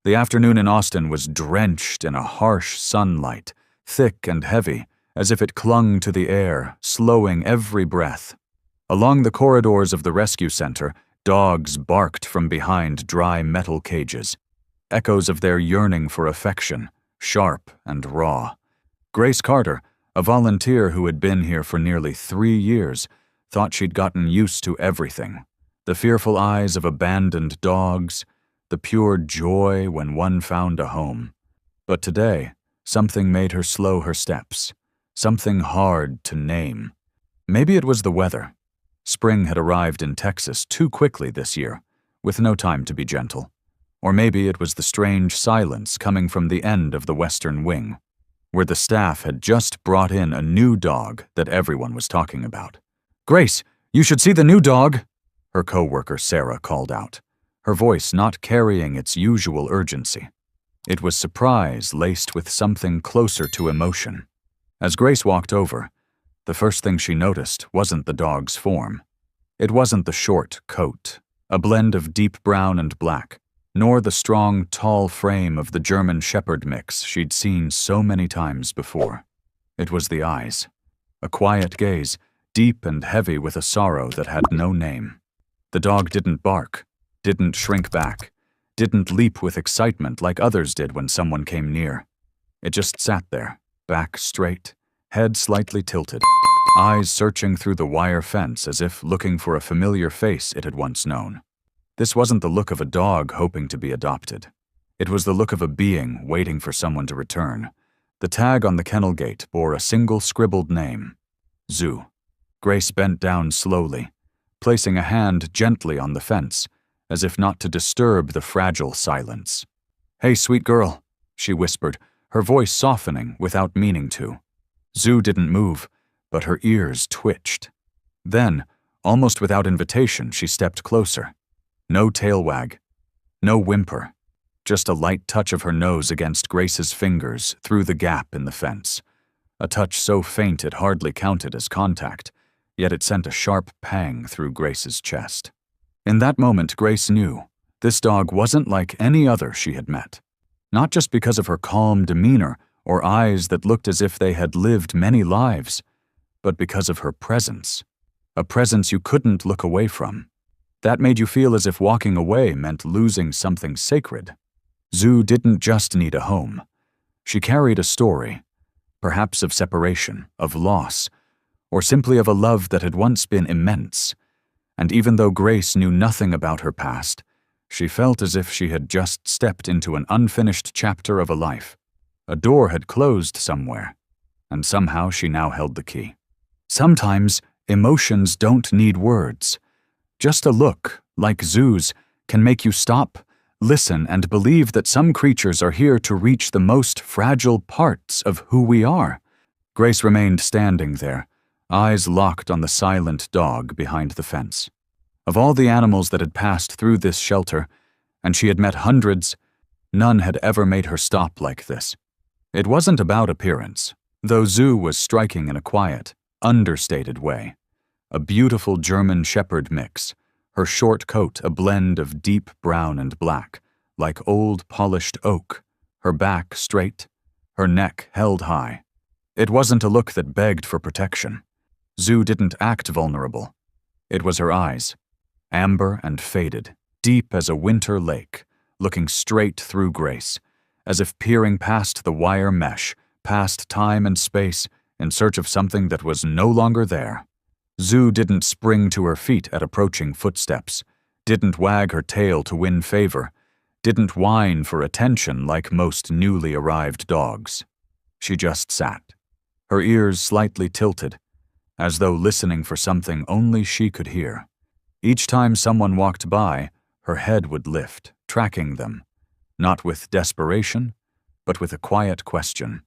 The afternoon in Austin was drenched in a harsh sunlight, thick and heavy, as if it clung to the air, slowing every breath. Along the corridors of the rescue center, dogs barked from behind dry metal cages, echoes of their yearning for affection, sharp and raw. Grace Carter, a volunteer who had been here for nearly 3 years, thought she'd gotten used to everything. The fearful eyes of abandoned dogs, the pure joy when one found a home. But today, something made her slow her steps, something hard to name. Maybe it was the weather. Spring had arrived in Texas too quickly this year, with no time to be gentle. Or maybe it was the strange silence coming from the end of the western wing, where the staff had just brought in a new dog that everyone was talking about. "Grace, you should see the new dog," her co-worker Sarah called out, her voice not carrying its usual urgency. It was surprise laced with something closer to emotion. As Grace walked over, the first thing she noticed wasn't the dog's form. It wasn't the short coat, a blend of deep brown and black, nor the strong, tall frame of the German Shepherd mix she'd seen so many times before. It was the eyes, a quiet gaze, deep and heavy with a sorrow that had no name. The dog didn't bark, didn't shrink back, didn't leap with excitement like others did when someone came near. It just sat there, back straight, head slightly tilted, eyes searching through the wire fence as if looking for a familiar face it had once known. This wasn't the look of a dog hoping to be adopted. It was the look of a being waiting for someone to return. The tag on the kennel gate bore a single scribbled name: Zoo. Grace bent down slowly, placing a hand gently on the fence, as if not to disturb the fragile silence. "Hey, sweet girl," she whispered, her voice softening without meaning to. Zoo didn't move, but her ears twitched. Then, almost without invitation, she stepped closer. No tail wag, no whimper, just a light touch of her nose against Grace's fingers through the gap in the fence. A touch so faint it hardly counted as contact, yet it sent a sharp pang through Grace's chest. In that moment, Grace knew this dog wasn't like any other she had met. Not just because of her calm demeanor or eyes that looked as if they had lived many lives, but because of her presence. A presence you couldn't look away from. That made you feel as if walking away meant losing something sacred. Zoo didn't just need a home. She carried a story, perhaps of separation, of loss, or simply of a love that had once been immense. And even though Grace knew nothing about her past, she felt as if she had just stepped into an unfinished chapter of a life. A door had closed somewhere, and somehow she now held the key. Sometimes emotions don't need words. Just a look, like Zoo's, can make you stop, listen, and believe that some creatures are here to reach the most fragile parts of who we are. Grace remained standing there, eyes locked on the silent dog behind the fence. Of all the animals that had passed through this shelter, and she had met hundreds, none had ever made her stop like this. It wasn't about appearance, though Zoo was striking in a quiet, understated way. A beautiful German Shepherd mix, her short coat a blend of deep brown and black, like old polished oak, her back straight, her neck held high. It wasn't a look that begged for protection. Zoo didn't act vulnerable. It was her eyes, amber and faded, deep as a winter lake, looking straight through Grace, as if peering past the wire mesh, past time and space, in search of something that was no longer there. Zoo didn't spring to her feet at approaching footsteps, didn't wag her tail to win favor, didn't whine for attention like most newly arrived dogs. She just sat, her ears slightly tilted, as though listening for something only she could hear. Each time someone walked by, her head would lift, tracking them, not with desperation, but with a quiet question.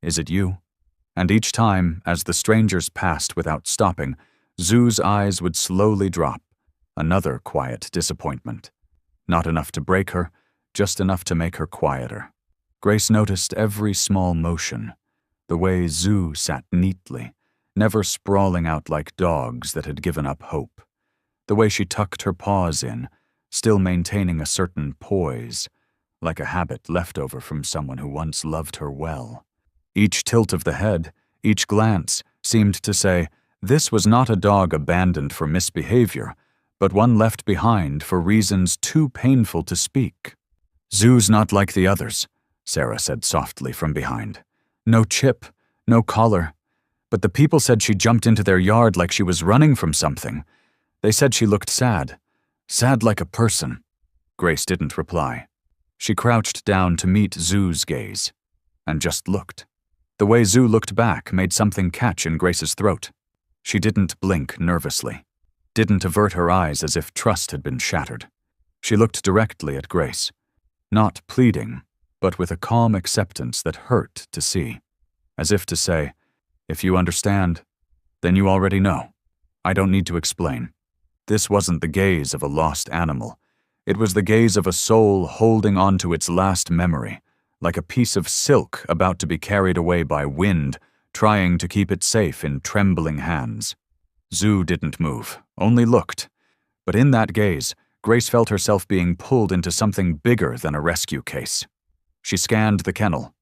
"Is it you?" And each time, as the strangers passed without stopping, Zoo's eyes would slowly drop, another quiet disappointment. Not enough to break her, just enough to make her quieter. Grace noticed every small motion, the way Zoo sat neatly, never sprawling out like dogs that had given up hope. The way she tucked her paws in, still maintaining a certain poise, like a habit left over from someone who once loved her well. Each tilt of the head, each glance, seemed to say, this was not a dog abandoned for misbehavior, but one left behind for reasons too painful to speak. "Zoo's not like the others," Sarah said softly from behind. "No chip, no collar. But the people said she jumped into their yard like she was running from something. They said she looked sad. Sad like a person." Grace didn't reply. She crouched down to meet Zoo's gaze, and just looked. The way Zoo looked back made something catch in Grace's throat. She didn't blink nervously, didn't avert her eyes as if trust had been shattered. She looked directly at Grace, not pleading, but with a calm acceptance that hurt to see, as if to say, "If you understand, then you already know. I don't need to explain." This wasn't the gaze of a lost animal. It was the gaze of a soul holding on to its last memory, like a piece of silk about to be carried away by wind, trying to keep it safe in trembling hands. Zoo didn't move, only looked. But in that gaze, Grace felt herself being pulled into something bigger than a rescue case. She scanned the kennel.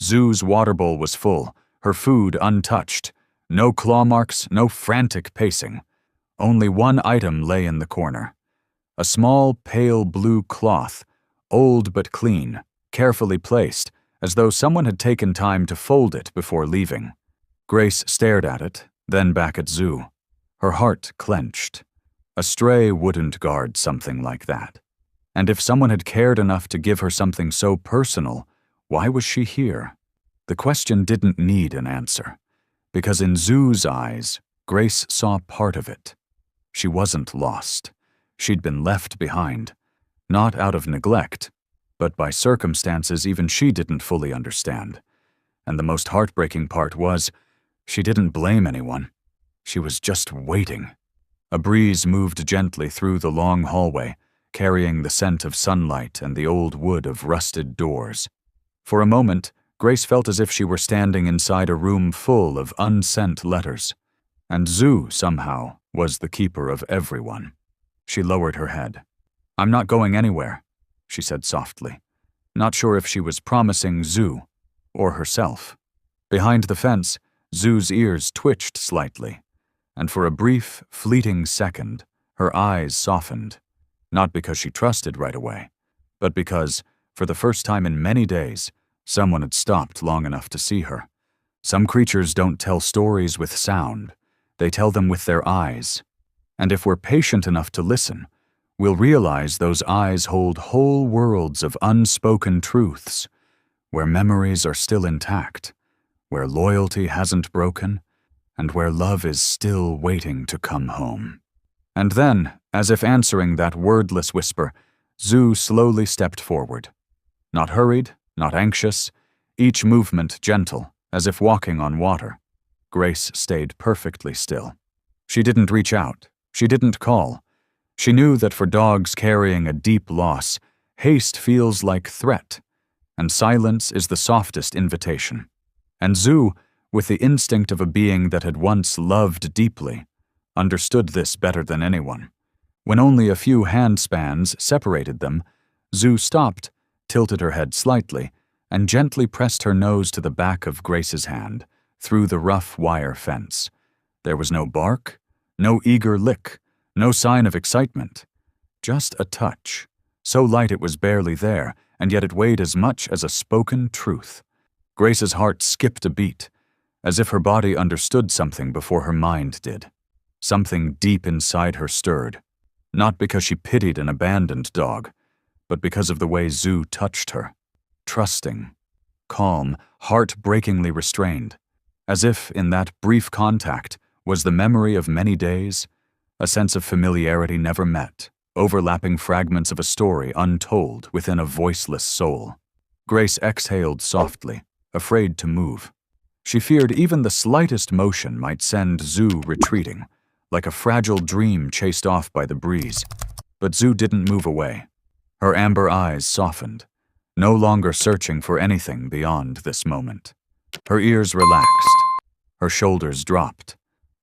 Zoo's water bowl was full, her food untouched. No claw marks, no frantic pacing. Only one item lay in the corner. A small, pale blue cloth, old but clean, carefully placed, as though someone had taken time to fold it before leaving. Grace stared at it, then back at Zoo. Her heart clenched. A stray wouldn't guard something like that. And if someone had cared enough to give her something so personal, why was she here? The question didn't need an answer, because in Zoo's eyes, Grace saw part of it. She wasn't lost. She'd been left behind, not out of neglect, but by circumstances even she didn't fully understand. And the most heartbreaking part was, she didn't blame anyone. She was just waiting. A breeze moved gently through the long hallway, carrying the scent of sunlight and the old wood of rusted doors. For a moment, Grace felt as if she were standing inside a room full of unsent letters. And Zoo, somehow, was the keeper of everyone. She lowered her head. "I'm not going anywhere," she said softly, not sure if she was promising Zoo or herself. Behind the fence, Zoo's ears twitched slightly, and for a brief, fleeting second, her eyes softened, not because she trusted right away, but because, for the first time in many days, someone had stopped long enough to see her. Some creatures don't tell stories with sound, they tell them with their eyes. And if we're patient enough to listen, we'll realize those eyes hold whole worlds of unspoken truths, where memories are still intact, where loyalty hasn't broken, and where love is still waiting to come home. And then, as if answering that wordless whisper, Zoo slowly stepped forward. Not hurried, not anxious, each movement gentle, as if walking on water. Grace stayed perfectly still. She didn't reach out. She didn't call. She knew that for dogs carrying a deep loss, haste feels like threat, and silence is the softest invitation. And Zoo, with the instinct of a being that had once loved deeply, understood this better than anyone. When only a few handspans separated them, Zoo stopped, tilted her head slightly, and gently pressed her nose to the back of Grace's hand, through the rough wire fence. There was no bark, no eager lick, no sign of excitement. Just a touch, so light it was barely there, and yet it weighed as much as a spoken truth. Grace's heart skipped a beat, as if her body understood something before her mind did. Something deep inside her stirred, not because she pitied an abandoned dog, but because of the way Zoo touched her. Trusting, calm, heart-breakingly restrained, as if in that brief contact was the memory of many days, a sense of familiarity never met, overlapping fragments of a story untold within a voiceless soul. Grace exhaled softly, afraid to move. She feared even the slightest motion might send Zoo retreating, like a fragile dream chased off by the breeze. But Zoo didn't move away. Her amber eyes softened, no longer searching for anything beyond this moment. Her ears relaxed, her shoulders dropped,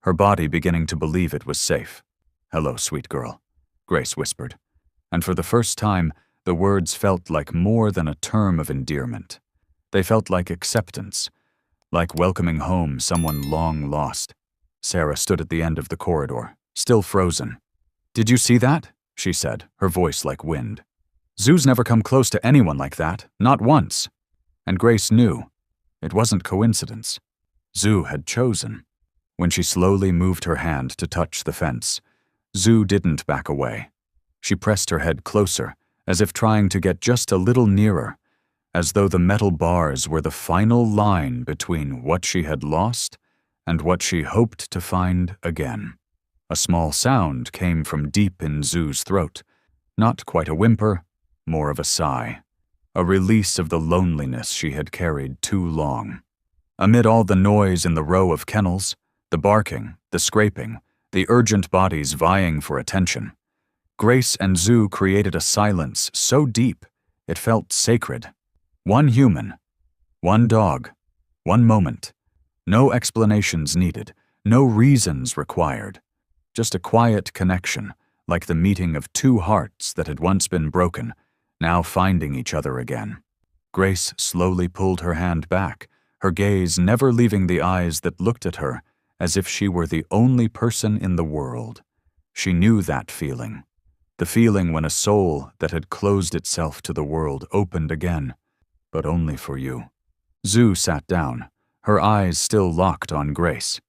her body beginning to believe it was safe. "Hello, sweet girl," Grace whispered, and for the first time, The words felt like more than a term of endearment. They felt like acceptance, like welcoming home someone long lost. Sarah stood at the end of the corridor, still frozen. "Did you see that?" she said, her voice like wind. "Zoo's never come close to anyone like that, not once." And Grace knew. It wasn't coincidence. Zoo had chosen. When she slowly moved her hand to touch the fence, Zoo didn't back away. She pressed her head closer, as if trying to get just a little nearer, as though the metal bars were the final line between what she had lost and what she hoped to find again. A small sound came from deep in Zoo's throat, not quite a whimper, more of a sigh, a release of the loneliness she had carried too long. Amid all the noise in the row of kennels, the barking, the scraping, the urgent bodies vying for attention, Grace and Zoo created a silence so deep it felt sacred. One human, one dog, one moment. No explanations needed, no reasons required. Just a quiet connection, like the meeting of two hearts that had once been broken, now finding each other again. Grace slowly pulled her hand back, her gaze never leaving the eyes that looked at her as if she were the only person in the world. She knew that feeling. The feeling when a soul that had closed itself to the world opened again, but only for you. Zoo sat down, her eyes still locked on Grace.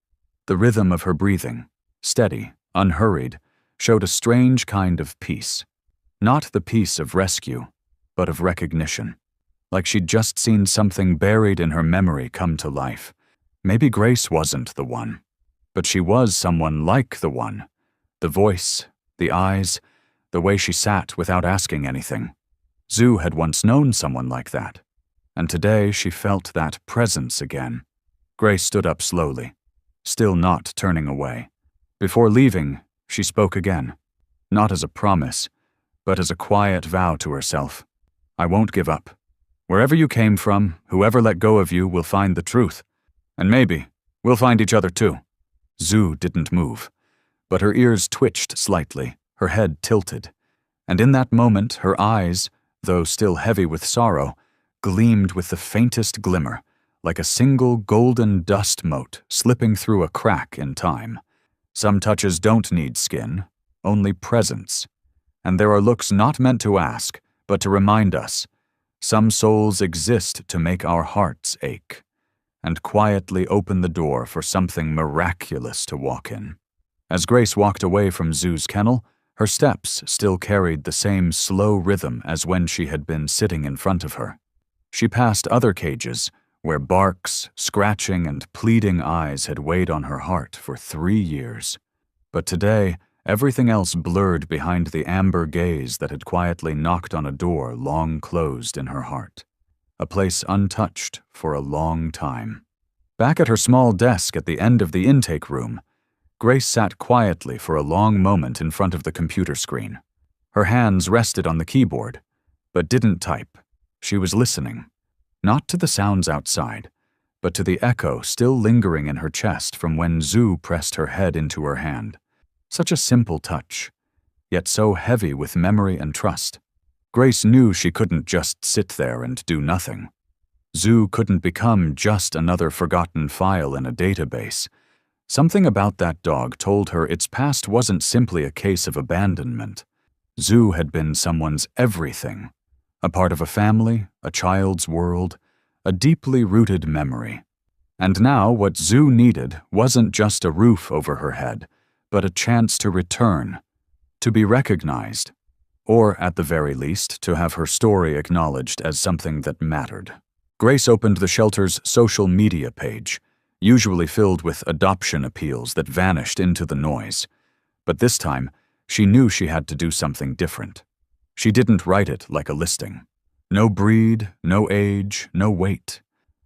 The rhythm of her breathing, steady, unhurried, showed a strange kind of peace. Not the peace of rescue, but of recognition. Like she'd just seen something buried in her memory come to life. Maybe Grace wasn't the one, but she was someone like the one. The voice, the eyes, the way she sat without asking anything. Zoo had once known someone like that, and today she felt that presence again. Grace stood up slowly, still not turning away. Before leaving, she spoke again, not as a promise, but as a quiet vow to herself. "I won't give up. Wherever you came from, whoever let go of you will find the truth. And maybe we'll find each other too." Zoo didn't move, but her ears twitched slightly, her head tilted. And in that moment, her eyes, though still heavy with sorrow, gleamed with the faintest glimmer, like a single golden dust mote slipping through a crack in time. Some touches don't need skin, only presence. And there are looks not meant to ask, but to remind us. Some souls exist to make our hearts ache, and quietly open the door for something miraculous to walk in. As Grace walked away from Zoo's kennel, her steps still carried the same slow rhythm as when she had been sitting in front of her. She passed other cages, where barks, scratching, and pleading eyes had weighed on her heart for 3 years. But today, everything else blurred behind the amber gaze that had quietly knocked on a door long closed in her heart. A place untouched for a long time. Back at her small desk at the end of the intake room, Grace sat quietly for a long moment in front of the computer screen. Her hands rested on the keyboard, but didn't type. She was listening, not to the sounds outside, but to the echo still lingering in her chest from when Zoo pressed her head into her hand. Such a simple touch, yet so heavy with memory and trust. Grace knew she couldn't just sit there and do nothing. Zoo couldn't become just another forgotten file in a database. Something about that dog told her its past wasn't simply a case of abandonment. Zoo had been someone's everything, a part of a family, a child's world, a deeply rooted memory. And now what Zoo needed wasn't just a roof over her head, but a chance to return, to be recognized, or at the very least to have her story acknowledged as something that mattered. Grace opened the shelter's social media page, usually filled with adoption appeals that vanished into the noise. But this time, she knew she had to do something different. She didn't write it like a listing. No breed, no age, no weight.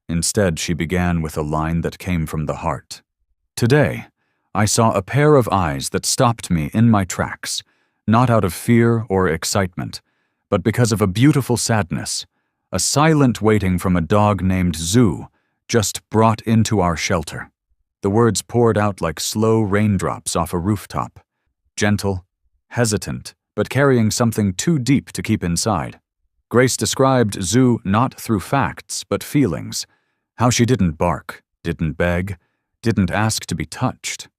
Instead, she began with a line that came from the heart. "Today, I saw a pair of eyes that stopped me in my tracks, not out of fear or excitement, but because of a beautiful sadness, a silent waiting from a dog named Zoo, just brought into our shelter." The words poured out like slow raindrops off a rooftop, gentle, hesitant, but carrying something too deep to keep inside. Grace described Zoo not through facts, but feelings. How she didn't bark, didn't beg, didn't ask to be touched.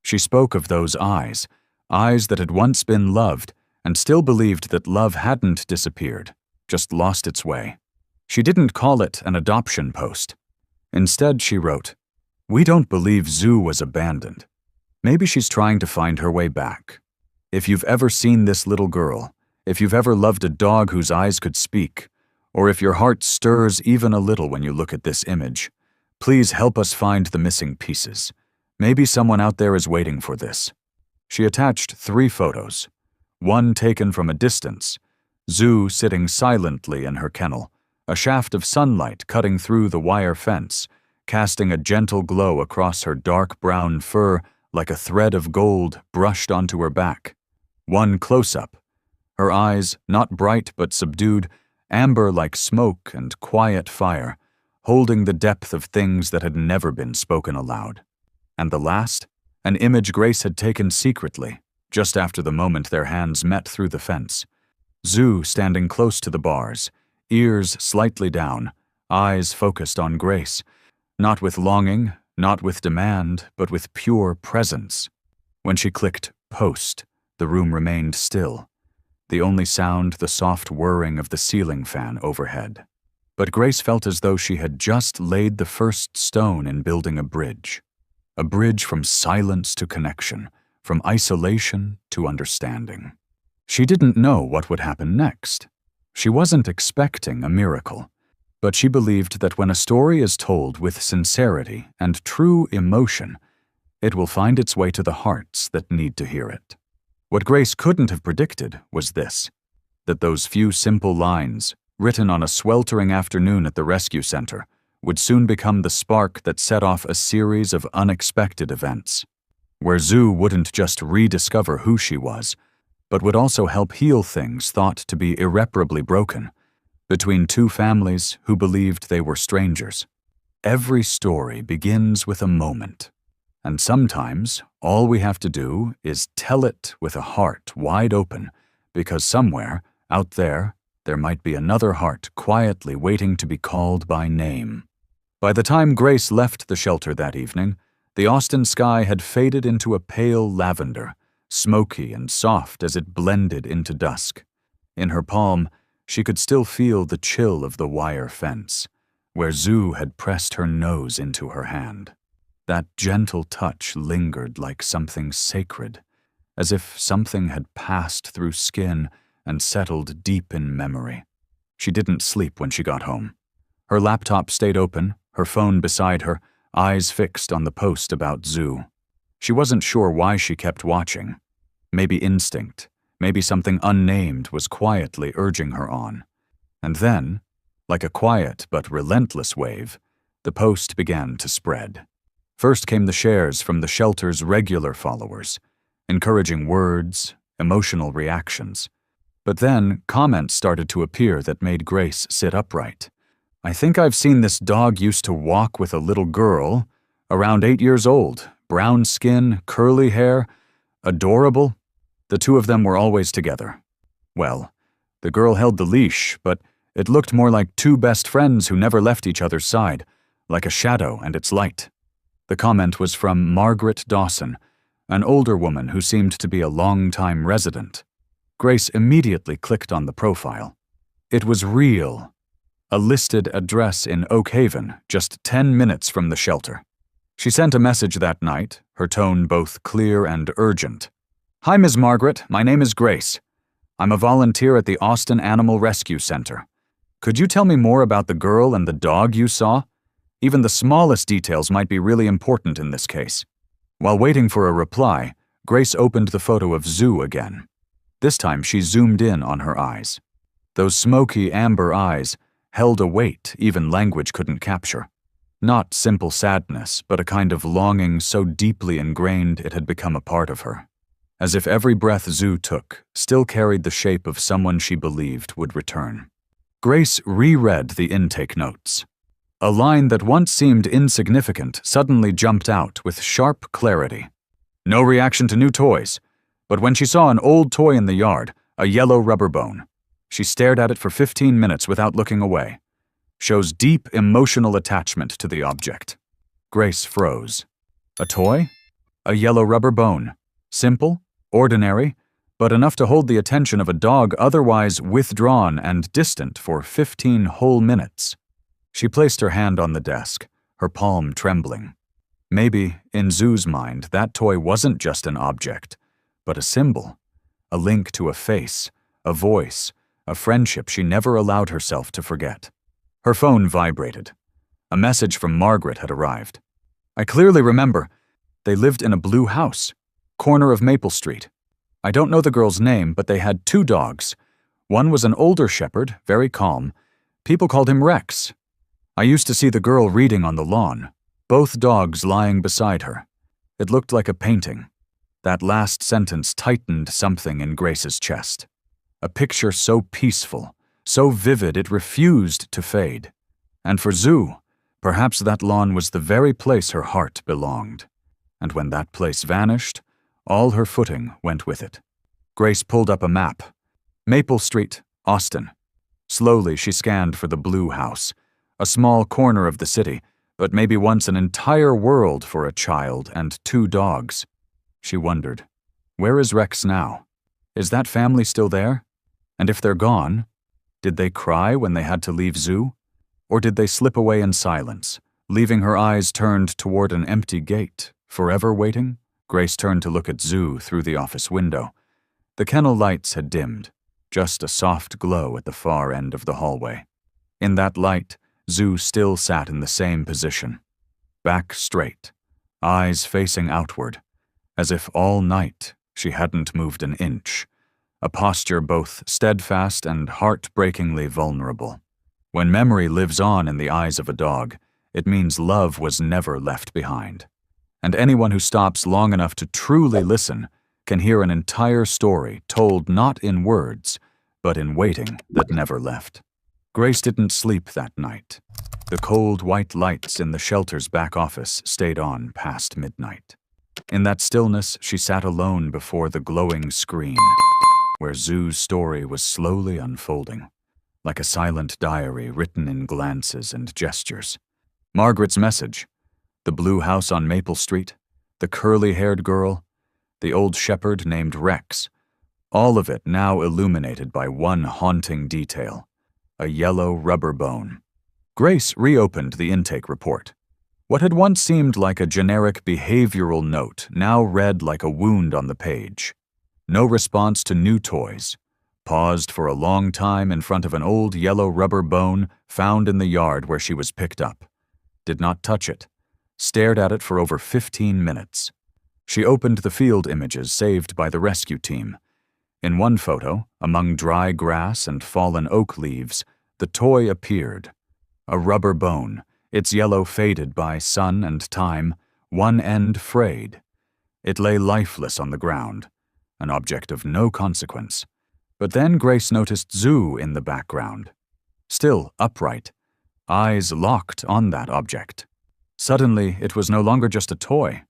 She spoke of those eyes, eyes that had once been loved and still believed that love hadn't disappeared, just lost its way. She didn't call it an adoption post. Instead, she wrote, "We don't believe Zoo was abandoned. Maybe she's trying to find her way back. If you've ever seen this little girl, if you've ever loved a dog whose eyes could speak, or if your heart stirs even a little when you look at this image, please help us find the missing pieces. Maybe someone out there is waiting for this." She attached 3 photos. One taken from a distance, Zoo sitting silently in her kennel, a shaft of sunlight cutting through the wire fence, casting a gentle glow across her dark brown fur like a thread of gold brushed onto her back. One close-up, her eyes, not bright but subdued, amber like smoke and quiet fire, holding the depth of things that had never been spoken aloud. And the last, an image Grace had taken secretly, just after the moment their hands met through the fence. Zoo standing close to the bars, ears slightly down, eyes focused on Grace, not with longing, not with demand, but with pure presence. When she clicked post, the room remained still. The only sound the soft whirring of the ceiling fan overhead. But Grace felt as though she had just laid the first stone in building a bridge from silence to connection, from isolation to understanding. She didn't know what would happen next. She wasn't expecting a miracle, but she believed that when a story is told with sincerity and true emotion, it will find its way to the hearts that need to hear it. What Grace couldn't have predicted was this, that those few simple lines, written on a sweltering afternoon at the rescue center, would soon become the spark that set off a series of unexpected events, where Zoo wouldn't just rediscover who she was, but would also help heal things thought to be irreparably broken, between 2 families who believed they were strangers. Every story begins with a moment, and sometimes all we have to do is tell it with a heart wide open, because somewhere, out there might be another heart quietly waiting to be called by name. By the time Grace left the shelter that evening, the Austin sky had faded into a pale lavender, smoky and soft as it blended into dusk. In her palm, she could still feel the chill of the wire fence, where Zoo had pressed her nose into her hand. That gentle touch lingered like something sacred, as if something had passed through skin and settled deep in memory. She didn't sleep when she got home. Her laptop stayed open, her phone beside her, eyes fixed on the post about Zoo. She wasn't sure why she kept watching. Maybe instinct, maybe something unnamed was quietly urging her on. And then, like a quiet but relentless wave, the post began to spread. First came the shares from the shelter's regular followers, encouraging words, emotional reactions. But then comments started to appear that made Grace sit upright. "I think I've seen this dog used to walk with a little girl, around 8 years old, brown skin, curly hair, adorable. The 2 of them were always together. Well, the girl held the leash, but it looked more like 2 best friends who never left each other's side, like a shadow and its light." The comment was from Margaret Dawson, an older woman who seemed to be a long-time resident. Grace immediately clicked on the profile. It was real. A listed address in Oak Haven, just 10 minutes from the shelter. She sent a message that night, her tone both clear and urgent. "Hi, Ms. Margaret. My name is Grace. I'm a volunteer at the Austin Animal Rescue Center. Could you tell me more about the girl and the dog you saw? Even the smallest details might be really important in this case." While waiting for a reply, Grace opened the photo of Zoo again. This time she zoomed in on her eyes. Those smoky amber eyes held a weight even language couldn't capture. Not simple sadness, but a kind of longing so deeply ingrained it had become a part of her. As if every breath Zoo took still carried the shape of someone she believed would return. Grace reread the intake notes. A line that once seemed insignificant suddenly jumped out with sharp clarity. "No reaction to new toys, but when she saw an old toy in the yard, A yellow rubber bone. She stared at it for 15 minutes without looking away. Shows deep emotional attachment to the object. Grace froze. A toy? A yellow rubber bone. Simple, ordinary, but enough to hold the attention of a dog otherwise withdrawn and distant for 15 whole minutes. She placed her hand on the desk, her palm trembling. Maybe, in Zoo's mind, that toy wasn't just an object, but a symbol, a link to a face, a voice, a friendship she never allowed herself to forget. Her phone vibrated. A message from Margaret had arrived. I clearly remember. They lived in a blue house, corner of Maple Street. I don't know the girl's name, but they had 2 dogs. One was an older shepherd, very calm. People called him Rex. I used to see the girl reading on the lawn, both dogs lying beside her. It looked like a painting. That last sentence tightened something in Grace's chest. A picture so peaceful, so vivid it refused to fade. And for Zoo, perhaps that lawn was the very place her heart belonged. And when that place vanished, all her footing went with it. Grace pulled up a map. Maple Street, Austin. Slowly she scanned for the blue house, a small corner of the city, but maybe once an entire world for a child and 2 dogs. She wondered, where is Rex now? Is that family still there? And if they're gone, did they cry when they had to leave Zoo? Or did they slip away in silence, leaving her eyes turned toward an empty gate, forever waiting? Grace turned to look at Zoo through the office window. The kennel lights had dimmed, just a soft glow at the far end of the hallway. In that light, Zoo still sat in the same position, back straight, eyes facing outward, as if all night she hadn't moved an inch, a posture both steadfast and heartbreakingly vulnerable. When memory lives on in the eyes of a dog, it means love was never left behind. And anyone who stops long enough to truly listen can hear an entire story told not in words, but in waiting that never left. Grace didn't sleep that night. The cold white lights in the shelter's back office stayed on past midnight. In that stillness, she sat alone before the glowing screen, where Zoo's story was slowly unfolding, like a silent diary written in glances and gestures. Margaret's message, the blue house on Maple Street, the curly-haired girl, the old shepherd named Rex, all of it now illuminated by one haunting detail, a yellow rubber bone. Grace reopened the intake report. What had once seemed like a generic behavioral note now read like a wound on the page. No response to new toys. Paused for a long time in front of an old yellow rubber bone found in the yard where she was picked up. Did not touch it. Stared at it for over 15 minutes. She opened the field images saved by the rescue team. In one photo, among dry grass and fallen oak leaves, the toy appeared. A rubber bone, its yellow faded by sun and time, one end frayed. It lay lifeless on the ground, an object of no consequence. But then Grace noticed Zoo in the background. Still upright, eyes locked on that object. Suddenly, it was no longer just a toy.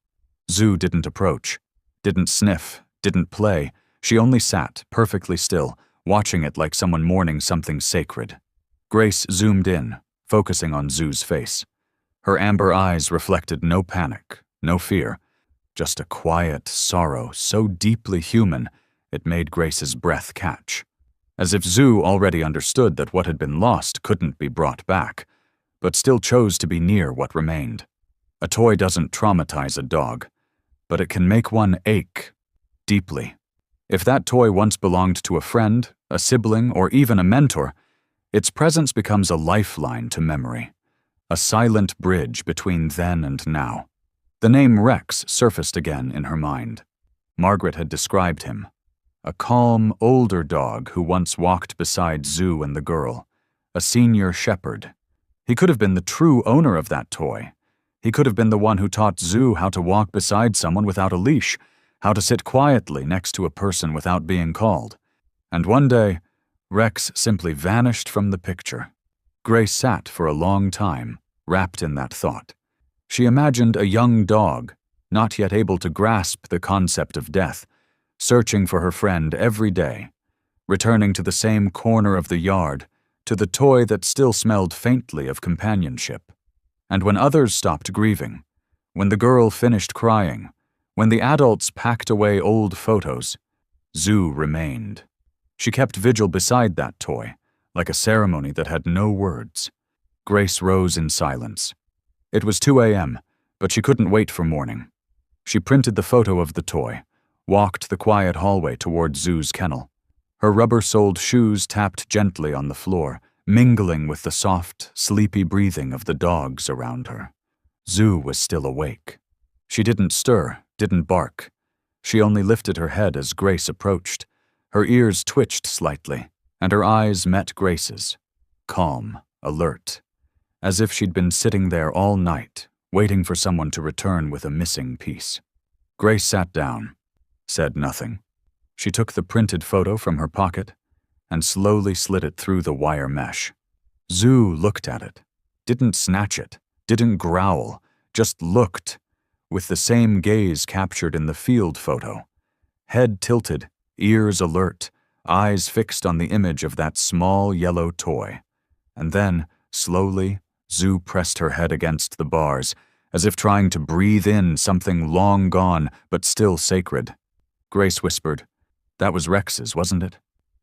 Zoo didn't approach, didn't sniff, didn't play. She only sat, perfectly still, watching it like someone mourning something sacred. Grace zoomed in, focusing on Zoo's face. Her amber eyes reflected no panic, no fear, just a quiet sorrow so deeply human it made Grace's breath catch. As if Zoo already understood that what had been lost couldn't be brought back, but still chose to be near what remained. A toy doesn't traumatize a dog, but it can make one ache deeply. If that toy once belonged to a friend, a sibling, or even a mentor, its presence becomes a lifeline to memory, a silent bridge between then and now. The name Rex surfaced again in her mind. Margaret had described him. A calm, older dog who once walked beside Zoo and the girl, a senior shepherd. He could have been the true owner of that toy. He could have been the one who taught Zoo how to walk beside someone without a leash, how to sit quietly next to a person without being called. And one day, Rex simply vanished from the picture. Grace sat for a long time, wrapped in that thought. She imagined a young dog, not yet able to grasp the concept of death, searching for her friend every day, returning to the same corner of the yard, to the toy that still smelled faintly of companionship. And when others stopped grieving, when the girl finished crying, when the adults packed away old photos, Zoo remained. She kept vigil beside that toy, like a ceremony that had no words. Grace rose in silence. It was 2 a.m., but she couldn't wait for morning. She printed the photo of the toy, walked the quiet hallway toward Zoo's kennel. Her rubber-soled shoes tapped gently on the floor, mingling with the soft, sleepy breathing of the dogs around her. Zoo was still awake. She didn't stir, didn't bark. She only lifted her head as Grace approached. Her ears twitched slightly, and her eyes met Grace's, calm, alert, as if she'd been sitting there all night, waiting for someone to return with a missing piece. Grace sat down, said nothing. She took the printed photo from her pocket and slowly slid it through the wire mesh. Zoo looked at it, didn't snatch it, didn't growl, just looked, with the same gaze captured in the field photo. Head tilted, ears alert, eyes fixed on the image of that small yellow toy. And then, slowly, Zoo pressed her head against the bars, as if trying to breathe in something long gone but still sacred. Grace whispered, "That was Rex's, wasn't it?"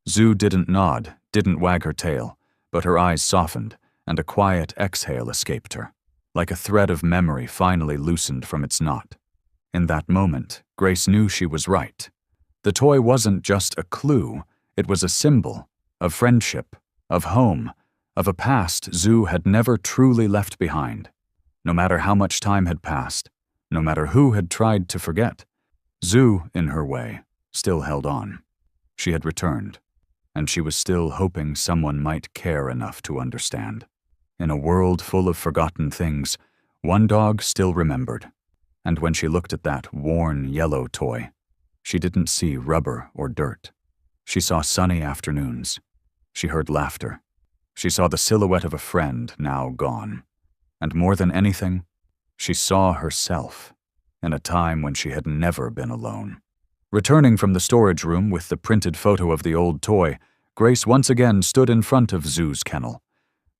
Zoo didn't nod, didn't wag her tail, but her eyes softened, and a quiet exhale escaped her, like a thread of memory finally loosened from its knot. In that moment, Grace knew she was right. The toy wasn't just a clue, it was a symbol of friendship, of home, of a past Zoo had never truly left behind. No matter how much time had passed, no matter who had tried to forget, Zoo, in her way, still held on. She had returned, and she was still hoping someone might care enough to understand. In a world full of forgotten things, one dog still remembered, and when she looked at that worn yellow toy, she didn't see rubber or dirt. She saw sunny afternoons. She heard laughter. She saw the silhouette of a friend now gone. And more than anything, she saw herself in a time when she had never been alone. Returning from the storage room with the printed photo of the old toy, Grace once again stood in front of Zoo's kennel.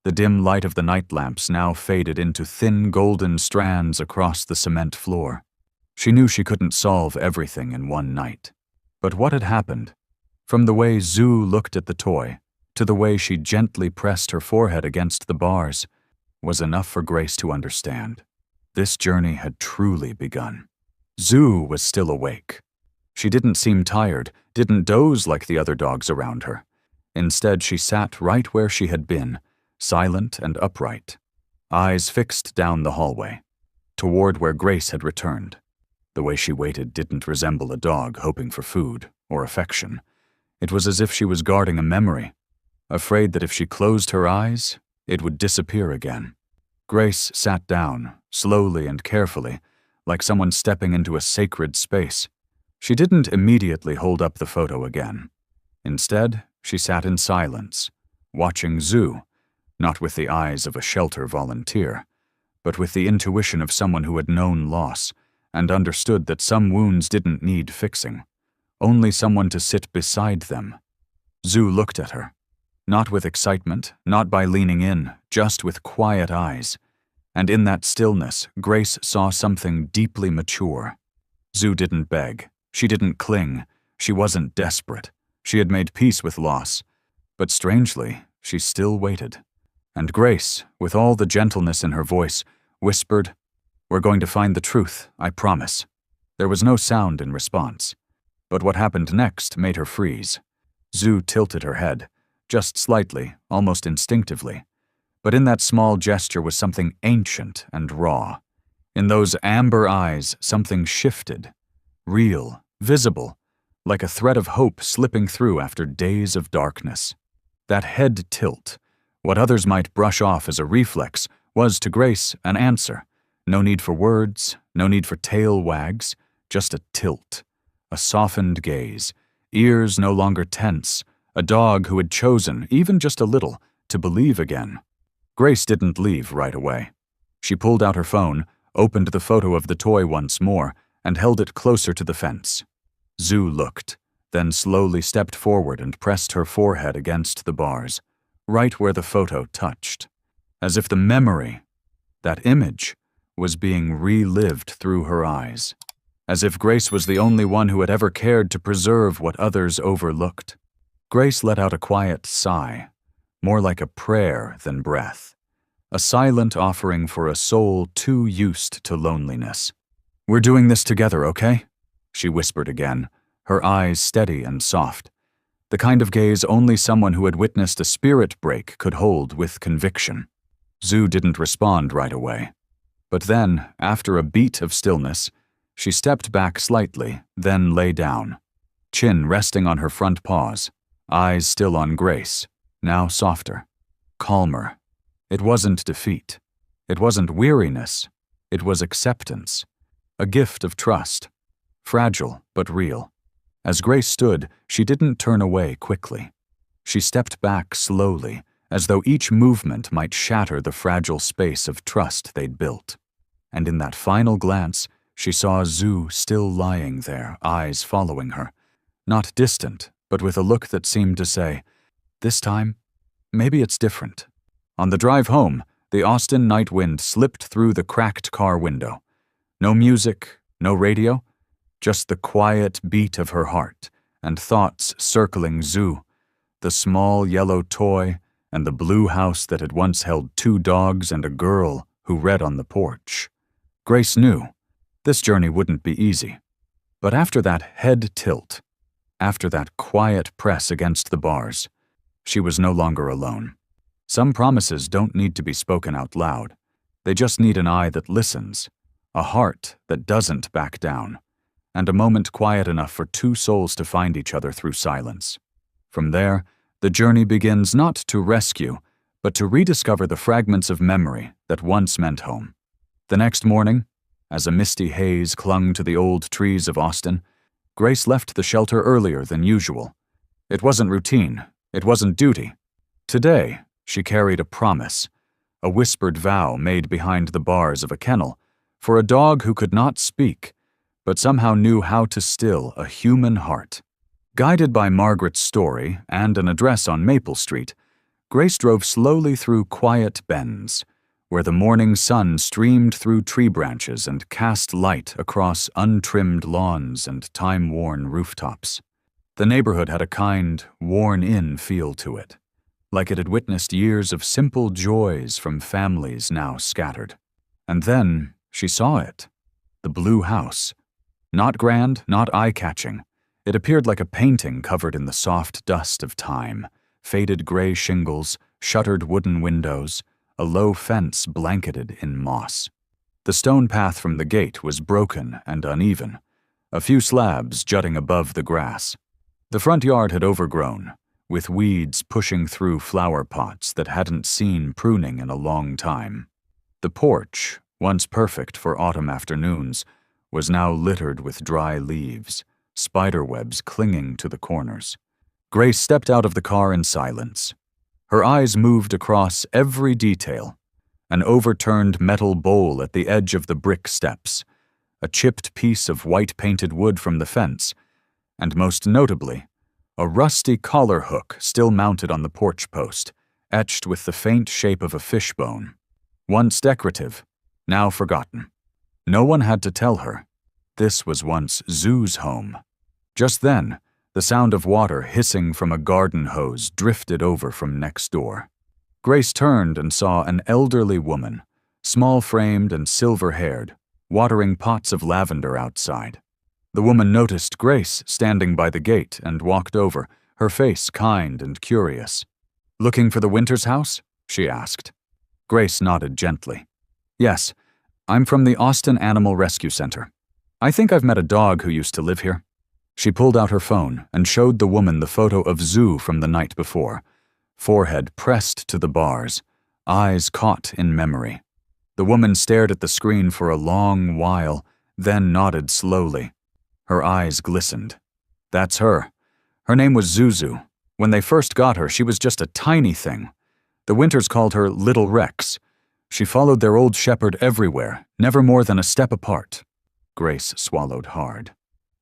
The dim light of the night lamps now faded into thin golden strands across the cement floor. She knew she couldn't solve everything in one night. But what had happened? From the way Zoo looked at the toy, to the way she gently pressed her forehead against the bars, was enough for Grace to understand. This journey had truly begun. Zoo was still awake. She didn't seem tired, didn't doze like the other dogs around her. Instead, she sat right where she had been, silent and upright, eyes fixed down the hallway, toward where Grace had returned. The way she waited didn't resemble a dog hoping for food or affection. It was as if she was guarding a memory, afraid that if she closed her eyes, it would disappear again. Grace sat down, slowly and carefully, like someone stepping into a sacred space. She didn't immediately hold up the photo again. Instead, she sat in silence, watching Zoo, not with the eyes of a shelter volunteer, but with the intuition of someone who had known loss and understood that some wounds didn't need fixing, only someone to sit beside them. Zoo looked at her, not with excitement, not by leaning in, just with quiet eyes. And in that stillness, Grace saw something deeply mature. Zoo didn't beg. She didn't cling. She wasn't desperate. She had made peace with loss. But strangely, she still waited. And Grace, with all the gentleness in her voice, whispered, "We're going to find the truth, I promise." There was no sound in response. But what happened next made her freeze. Zoo tilted her head, just slightly, almost instinctively. But in that small gesture was something ancient and raw. In those amber eyes, something shifted, real, visible, like a thread of hope slipping through after days of darkness. That head tilt, what others might brush off as a reflex, was to Grace an answer. No need for words, no need for tail wags, just a tilt, a softened gaze, ears no longer tense, a dog who had chosen, even just a little, to believe again. Grace didn't leave right away. She pulled out her phone, opened the photo of the toy once more, and held it closer to the fence. Zoo looked, then slowly stepped forward and pressed her forehead against the bars, right where the photo touched, as if the memory, that image, was being relived through her eyes, as if Grace was the only one who had ever cared to preserve what others overlooked. Grace let out a quiet sigh, more like a prayer than breath, a silent offering for a soul too used to loneliness. "We're doing this together, okay?" she whispered again, her eyes steady and soft, the kind of gaze only someone who had witnessed a spirit break could hold with conviction. Zhu didn't respond right away. But then, after a beat of stillness, she stepped back slightly, then lay down, chin resting on her front paws, eyes still on Grace, now softer, calmer. It wasn't defeat. It wasn't weariness. It was acceptance, a gift of trust, fragile but real. As Grace stood, she didn't turn away quickly. She stepped back slowly, as though each movement might shatter the fragile space of trust they'd built. And in that final glance, she saw Zhu still lying there, eyes following her, not distant, but with a look that seemed to say, "This time, maybe it's different." On the drive home, the Austin night wind slipped through the cracked car window. No music, no radio, just the quiet beat of her heart and thoughts circling Zhu, the small yellow toy, and the blue house that had once held 2 dogs and a girl who read on the porch. Grace knew this journey wouldn't be easy. But after that head tilt, after that quiet press against the bars, she was no longer alone. Some promises don't need to be spoken out loud. They just need an eye that listens, a heart that doesn't back down, and a moment quiet enough for 2 souls to find each other through silence. From there, the journey begins not to rescue, but to rediscover the fragments of memory that once meant home. The next morning, as a misty haze clung to the old trees of Austin, Grace left the shelter earlier than usual. It wasn't routine. It wasn't duty. Today, she carried a promise, a whispered vow made behind the bars of a kennel, for a dog who could not speak, but somehow knew how to still a human heart. Guided by Margaret's story and an address on Maple Street, Grace drove slowly through quiet bends, where the morning sun streamed through tree branches and cast light across untrimmed lawns and time-worn rooftops. The neighborhood had a kind, worn-in feel to it, like it had witnessed years of simple joys from families now scattered. And then she saw it, the blue house. Not grand, not eye-catching. It appeared like a painting covered in the soft dust of time, faded gray shingles, shuttered wooden windows, a low fence blanketed in moss. The stone path from the gate was broken and uneven, a few slabs jutting above the grass. The front yard had overgrown, with weeds pushing through flower pots that hadn't seen pruning in a long time. The porch, once perfect for autumn afternoons, was now littered with dry leaves, spiderwebs clinging to the corners. Grace stepped out of the car in silence. Her eyes moved across every detail: an overturned metal bowl at the edge of the brick steps, a chipped piece of white-painted wood from the fence, and most notably, a rusty collar hook still mounted on the porch post, etched with the faint shape of a fishbone. Once decorative, now forgotten. No one had to tell her. This was once Zhu's home. Just then, the sound of water hissing from a garden hose drifted over from next door. Grace turned and saw an elderly woman, small-framed and silver-haired, watering pots of lavender outside. The woman noticed Grace standing by the gate and walked over, her face kind and curious. "Looking for the Winters house?" she asked. Grace nodded gently. "Yes, I'm from the Austin Animal Rescue Center. I think I've met a dog who used to live here." She pulled out her phone and showed the woman the photo of Zhu from the night before, forehead pressed to the bars, eyes caught in memory. The woman stared at the screen for a long while, then nodded slowly. Her eyes glistened. "That's her. Her name was Zuzu. When they first got her, she was just a tiny thing. The Winters called her Little Rex. She followed their old shepherd everywhere, never more than a step apart." Grace swallowed hard.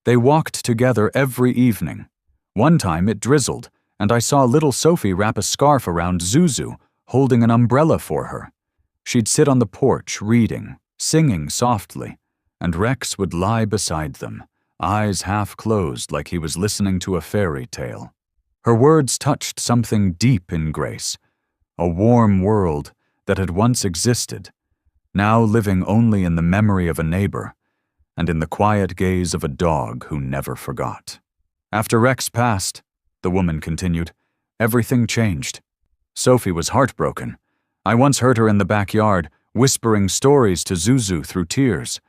They walked together every evening, One time it drizzled, and I saw little Sophie wrap a scarf around Zuzu, holding an umbrella for her. She'd sit on the porch reading, singing softly, and Rex would lie beside them, eyes half closed like he was listening to a fairy tale. Her words touched something deep in Grace, a warm world that had once existed, now living only in the memory of a neighbor and in the quiet gaze of a dog who never forgot. After Rex passed, the woman continued, everything changed. Sophie was heartbroken. I once heard her in the backyard, whispering stories to Zuzu through tears.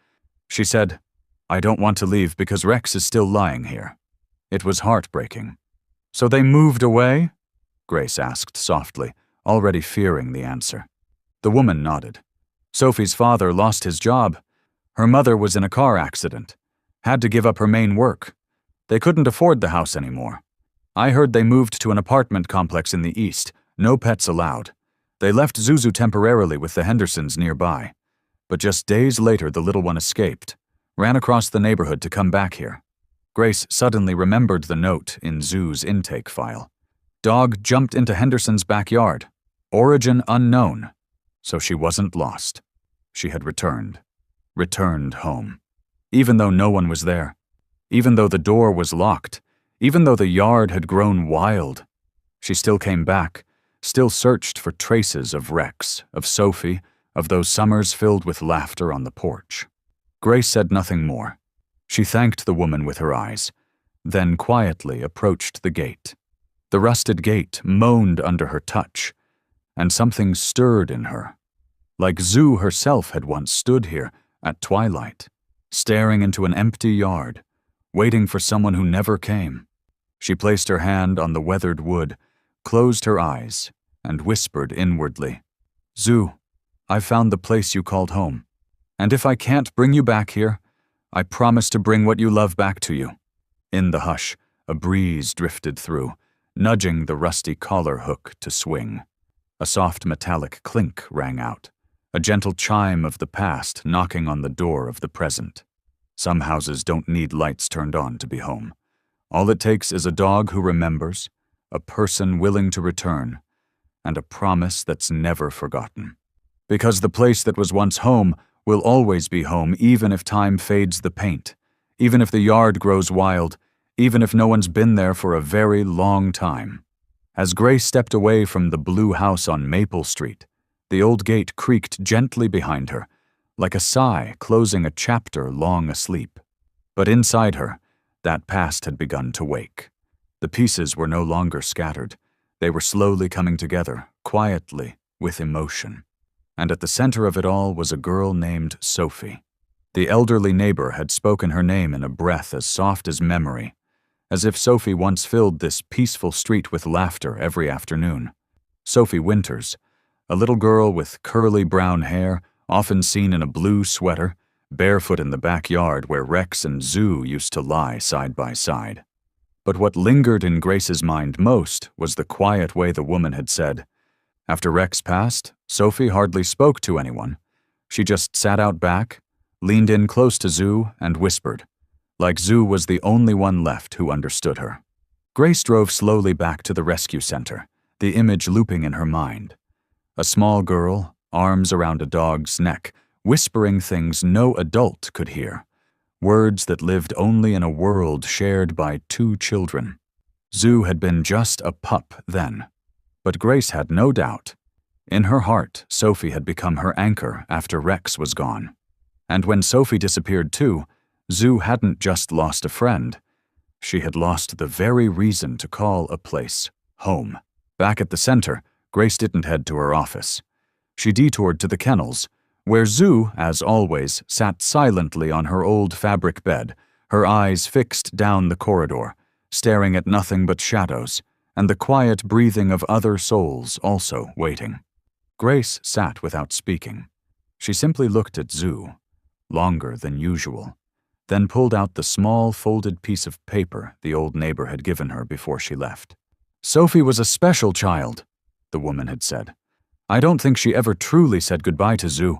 She said, I don't want to leave because Rex is still lying here. It was heartbreaking. So they moved away? Grace asked softly, already fearing the answer. The woman nodded. Sophie's father lost his job. Her mother was in a car accident, had to give up her main work. They couldn't afford the house anymore. I heard they moved to an apartment complex in the east, no pets allowed. They left Zuzu temporarily with the Hendersons nearby. But just days later the little one escaped, ran across the neighborhood to come back here. Grace suddenly remembered the note in Zoo's intake file. Dog jumped into Henderson's backyard. Origin unknown. So she wasn't lost. She had returned home. Even though no one was there. Even though the door was locked. Even though the yard had grown wild. She still came back, still searched for traces of Rex, of Sophie, of those summers filled with laughter on the porch. Grace said nothing more. She thanked the woman with her eyes, then quietly approached the gate. The rusted gate moaned under her touch, and something stirred in her. Like Zoo herself had once stood here at twilight, staring into an empty yard, waiting for someone who never came. She placed her hand on the weathered wood, closed her eyes, and whispered inwardly, Zoo, I've found the place you called home. And if I can't bring you back here, I promise to bring what you love back to you. In the hush, a breeze drifted through, nudging the rusty collar hook to swing. A soft metallic clink rang out, a gentle chime of the past knocking on the door of the present. Some houses don't need lights turned on to be home. All it takes is a dog who remembers, a person willing to return, and a promise that's never forgotten. Because the place that was once home will always be home even if time fades the paint, even if the yard grows wild, even if no one's been there for a very long time. As Grace stepped away from the blue house on Maple Street, the old gate creaked gently behind her, like a sigh closing a chapter long asleep. But inside her, that past had begun to wake. The pieces were no longer scattered. They were slowly coming together, quietly, with emotion. And at the center of it all was a girl named Sophie. The elderly neighbor had spoken her name in a breath as soft as memory, as if Sophie once filled this peaceful street with laughter every afternoon. Sophie Winters, a little girl with curly brown hair, often seen in a blue sweater, barefoot in the backyard where Rex and Zoo used to lie side by side. But what lingered in Grace's mind most was the quiet way the woman had said, after Rex passed, Sophie hardly spoke to anyone. She just sat out back, leaned in close to Zoo, and whispered, like Zoo was the only one left who understood her. Grace drove slowly back to the rescue center, the image looping in her mind. A small girl, arms around a dog's neck, whispering things no adult could hear, words that lived only in a world shared by two children. Zoo had been just a pup then. But Grace had no doubt. In her heart, Sophie had become her anchor after Rex was gone. And when Sophie disappeared too, Zoo hadn't just lost a friend. She had lost the very reason to call a place home. Back at the center, Grace didn't head to her office. She detoured to the kennels, where Zoo, as always, sat silently on her old fabric bed, her eyes fixed down the corridor, staring at nothing but shadows, and the quiet breathing of other souls also waiting. Grace sat without speaking. She simply looked at Zoo, longer than usual, then pulled out the small folded piece of paper the old neighbor had given her before she left. Sophie was a special child, the woman had said. I don't think she ever truly said goodbye to Zoo.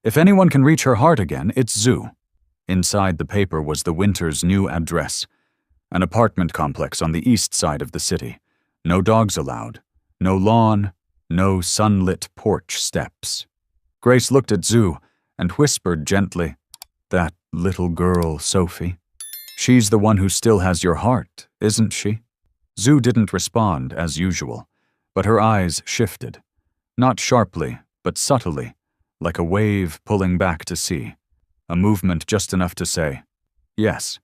If anyone can reach her heart again, it's Zoo. Inside the paper was the Winters' new address, An apartment complex on the east side of the city. No dogs allowed. No lawn. No sunlit porch steps. Grace looked at Zoo and whispered gently, "That little girl, Sophie. She's the one who still has your heart, isn't she?" Zoo didn't respond as usual, but her eyes shifted. Not sharply, but subtly, like a wave pulling back to sea. A movement just enough to say, yes.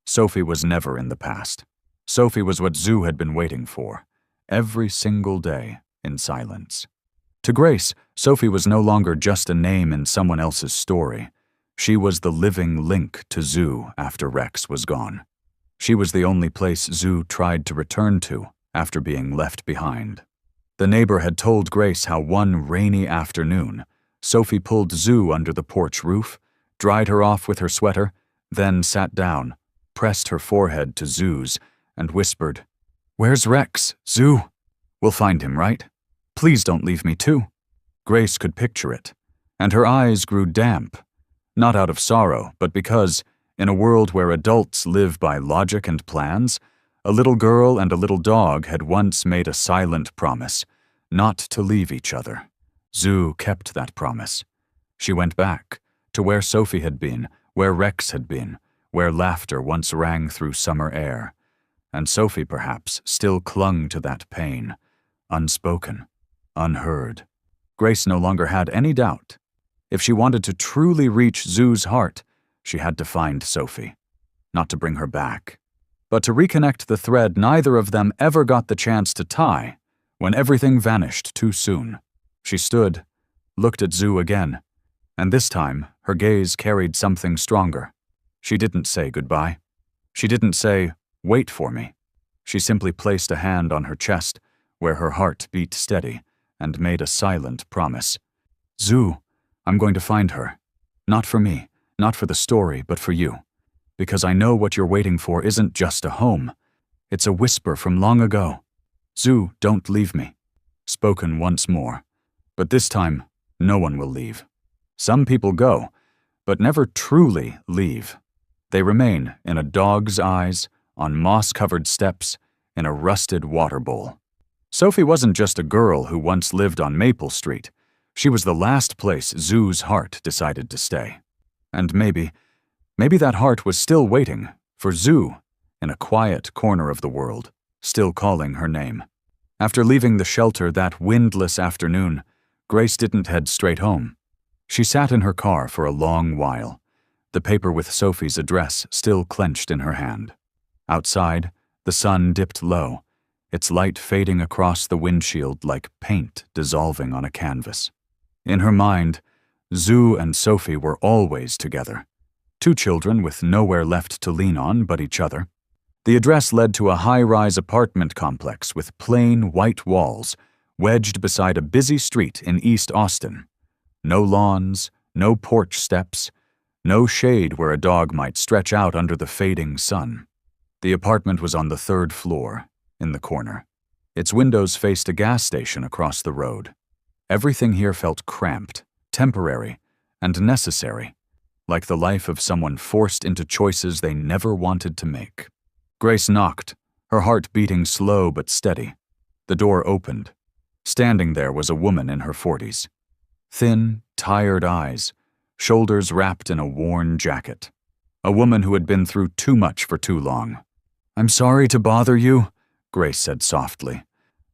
Sophie was never in the past. Sophie was what Zoo had been waiting for, every single day, in silence. To Grace, Sophie was no longer just a name in someone else's story. She was the living link to Zoo after Rex was gone. She was the only place Zoo tried to return to after being left behind. The neighbor had told Grace how one rainy afternoon, Sophie pulled Zoo under the porch roof, dried her off with her sweater, then sat down, pressed her forehead to Zoo's, and whispered, "Where's Rex, Zoo? We'll find him, right? Please don't leave me too." Grace could picture it, and her eyes grew damp, not out of sorrow, but because, in a world where adults live by logic and plans, a little girl and a little dog had once made a silent promise, not to leave each other. Zoo kept that promise. She went back, to where Sophie had been, where Rex had been, where laughter once rang through summer air. And Sophie, perhaps, still clung to that pain, unspoken, unheard. Grace no longer had any doubt. If she wanted to truly reach Zoo's heart, she had to find Sophie. Not to bring her back, but to reconnect the thread neither of them ever got the chance to tie, when everything vanished too soon. She stood, looked at Zoo again, and this time her gaze carried something stronger. She didn't say goodbye. She didn't say, "Wait for me." She simply placed a hand on her chest, where her heart beat steady, and made a silent promise. "Zoo, I'm going to find her. Not for me, not for the story, but for you. Because I know what you're waiting for isn't just a home. It's a whisper from long ago. Zoo, don't leave me." Spoken once more. But this time, no one will leave. Some people go, but never truly leave. They remain in a dog's eyes, on moss-covered steps, in a rusted water bowl. Sophie wasn't just a girl who once lived on Maple Street. She was the last place Zoo's heart decided to stay. And maybe that heart was still waiting for Zoo in a quiet corner of the world, still calling her name. After leaving the shelter that windless afternoon, Grace didn't head straight home. She sat in her car for a long while, the paper with Sophie's address still clenched in her hand. Outside, the sun dipped low, its light fading across the windshield like paint dissolving on a canvas. In her mind, Zoo and Sophie were always together. Two children with nowhere left to lean on but each other. The address led to a high-rise apartment complex with plain white walls, wedged beside a busy street in East Austin. No lawns, no porch steps, no shade where a dog might stretch out under the fading sun. The apartment was on the 3rd floor, in the corner. Its windows faced a gas station across the road. Everything here felt cramped, temporary, and necessary, like the life of someone forced into choices they never wanted to make. Grace knocked, her heart beating slow but steady. The door opened. Standing there was a woman in her 40s. Thin, tired eyes, shoulders wrapped in a worn jacket. A woman who had been through too much for too long. "I'm sorry to bother you," Grace said softly.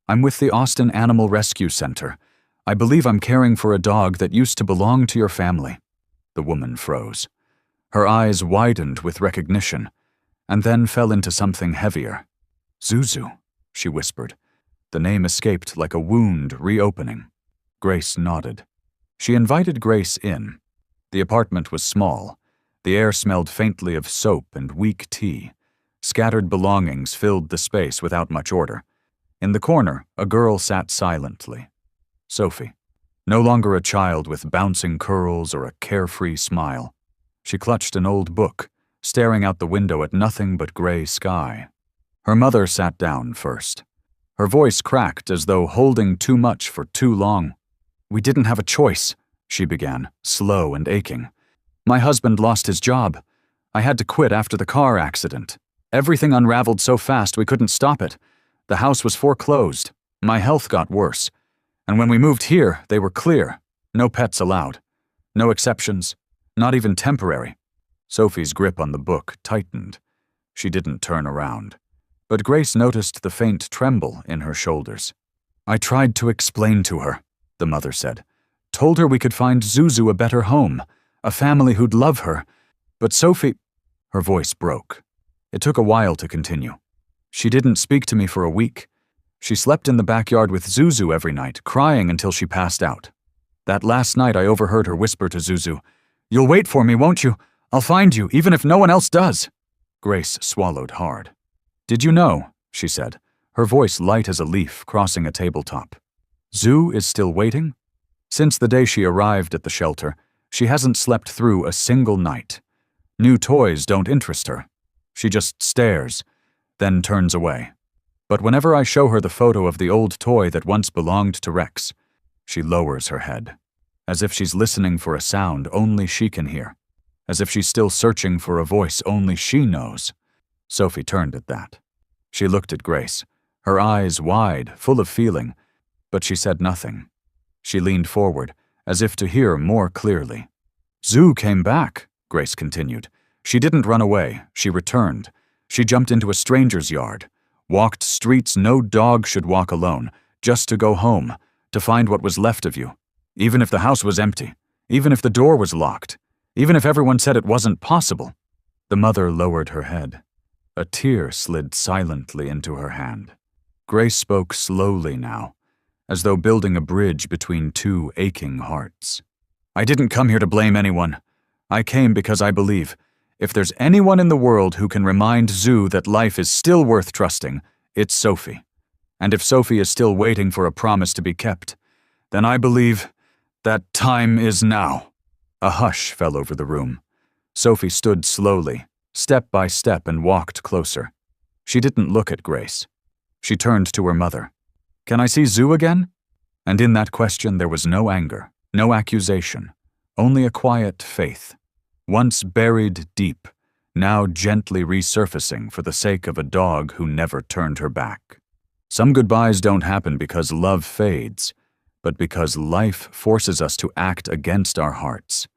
"I'm with the Austin Animal Rescue Center. I believe I'm caring for a dog that used to belong to your family." The woman froze. Her eyes widened with recognition, and then fell into something heavier. "Zuzu," she whispered. The name escaped like a wound reopening. Grace nodded. She invited Grace in. The apartment was small. The air smelled faintly of soap and weak tea. Scattered belongings filled the space without much order. In the corner, a girl sat silently. Sophie. No longer a child with bouncing curls or a carefree smile. She clutched an old book, staring out the window at nothing but gray sky. Her mother sat down first. Her voice cracked as though holding too much for too long. "We didn't have a choice," she began, slow and aching. "My husband lost his job. I had to quit after the car accident. Everything unraveled so fast we couldn't stop it. The house was foreclosed. My health got worse. And when we moved here, they were clear. No pets allowed. No exceptions. Not even temporary. Sophie's grip on the book tightened. She didn't turn around. But Grace noticed the faint tremble in her shoulders. I tried to explain to her, the mother said. Told her we could find Zuzu a better home, a family who'd love her. But Sophie... Her voice broke. It took a while to continue. She didn't speak to me for a week. She slept in the backyard with Zuzu every night, crying until she passed out. That last night I overheard her whisper to Zuzu, "You'll wait for me, won't you? I'll find you, even if no one else does." Grace swallowed hard. "Did you know?" she said, her voice light as a leaf crossing a tabletop. "Zoo is still waiting?" Since the day she arrived at the shelter, she hasn't slept through a single night. New toys don't interest her. She just stares, then turns away. But whenever I show her the photo of the old toy that once belonged to Rex, she lowers her head, as if she's listening for a sound only she can hear, as if she's still searching for a voice only she knows. Sophie turned at that. She looked at Grace, her eyes wide, full of feeling, but she said nothing. She leaned forward, as if to hear more clearly. "Zoo came back," Grace continued. "She didn't run away, she returned. She jumped into a stranger's yard, walked streets no dog should walk alone, just to go home, to find what was left of you. Even if the house was empty, even if the door was locked, even if everyone said it wasn't possible." The mother lowered her head. A tear slid silently into her hand. Grace spoke slowly now, as though building a bridge between two aching hearts. "I didn't come here to blame anyone. I came because I believe, if there's anyone in the world who can remind Zoo that life is still worth trusting, it's Sophie. And if Sophie is still waiting for a promise to be kept, then I believe that time is now." A hush fell over the room. Sophie stood slowly, step by step, and walked closer. She didn't look at Grace. She turned to her mother. "Can I see Zoo again?" And in that question there was no anger, no accusation, only a quiet faith, once buried deep, now gently resurfacing for the sake of a dog who never turned her back. Some goodbyes don't happen because love fades, but because life forces us to act against our hearts.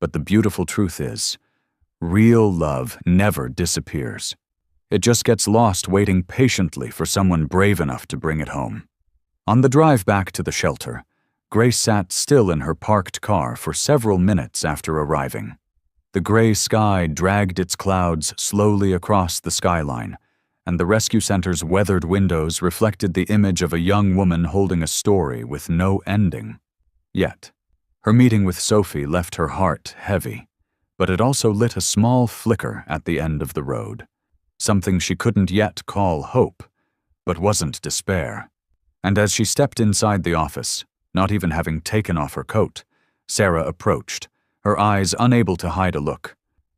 But the beautiful truth is, real love never disappears. It just gets lost waiting patiently for someone brave enough to bring it home. On the drive back to the shelter, Grace sat still in her parked car for several minutes after arriving. The gray sky dragged its clouds slowly across the skyline, and the rescue center's weathered windows reflected the image of a young woman holding a story with no ending. Yet, her meeting with Sophie left her heart heavy, but it also lit a small flicker at the end of the road. Something she couldn't yet call hope, but wasn't despair. And as she stepped inside the office, not even having taken off her coat, Sarah approached, her eyes unable to hide a look.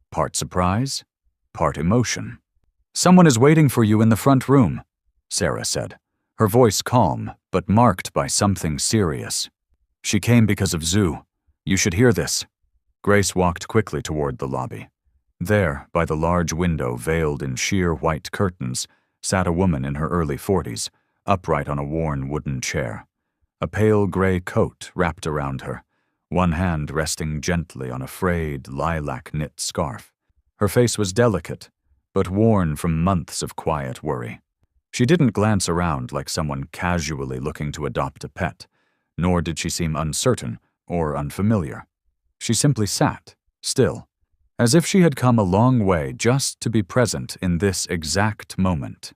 Part surprise, part emotion. "Someone is waiting for you in the front room," Sarah said, her voice calm but marked by something serious. "She came because of Zoo. You should hear this." Grace walked quickly toward the lobby. There, by the large window veiled in sheer white curtains, sat a woman in her early 40s, upright on a worn wooden chair. A pale gray coat wrapped around her, one hand resting gently on a frayed lilac knit scarf. Her face was delicate, but worn from months of quiet worry. She didn't glance around like someone casually looking to adopt a pet, nor did she seem uncertain or unfamiliar. She simply sat, still, as if she had come a long way just to be present in this exact moment.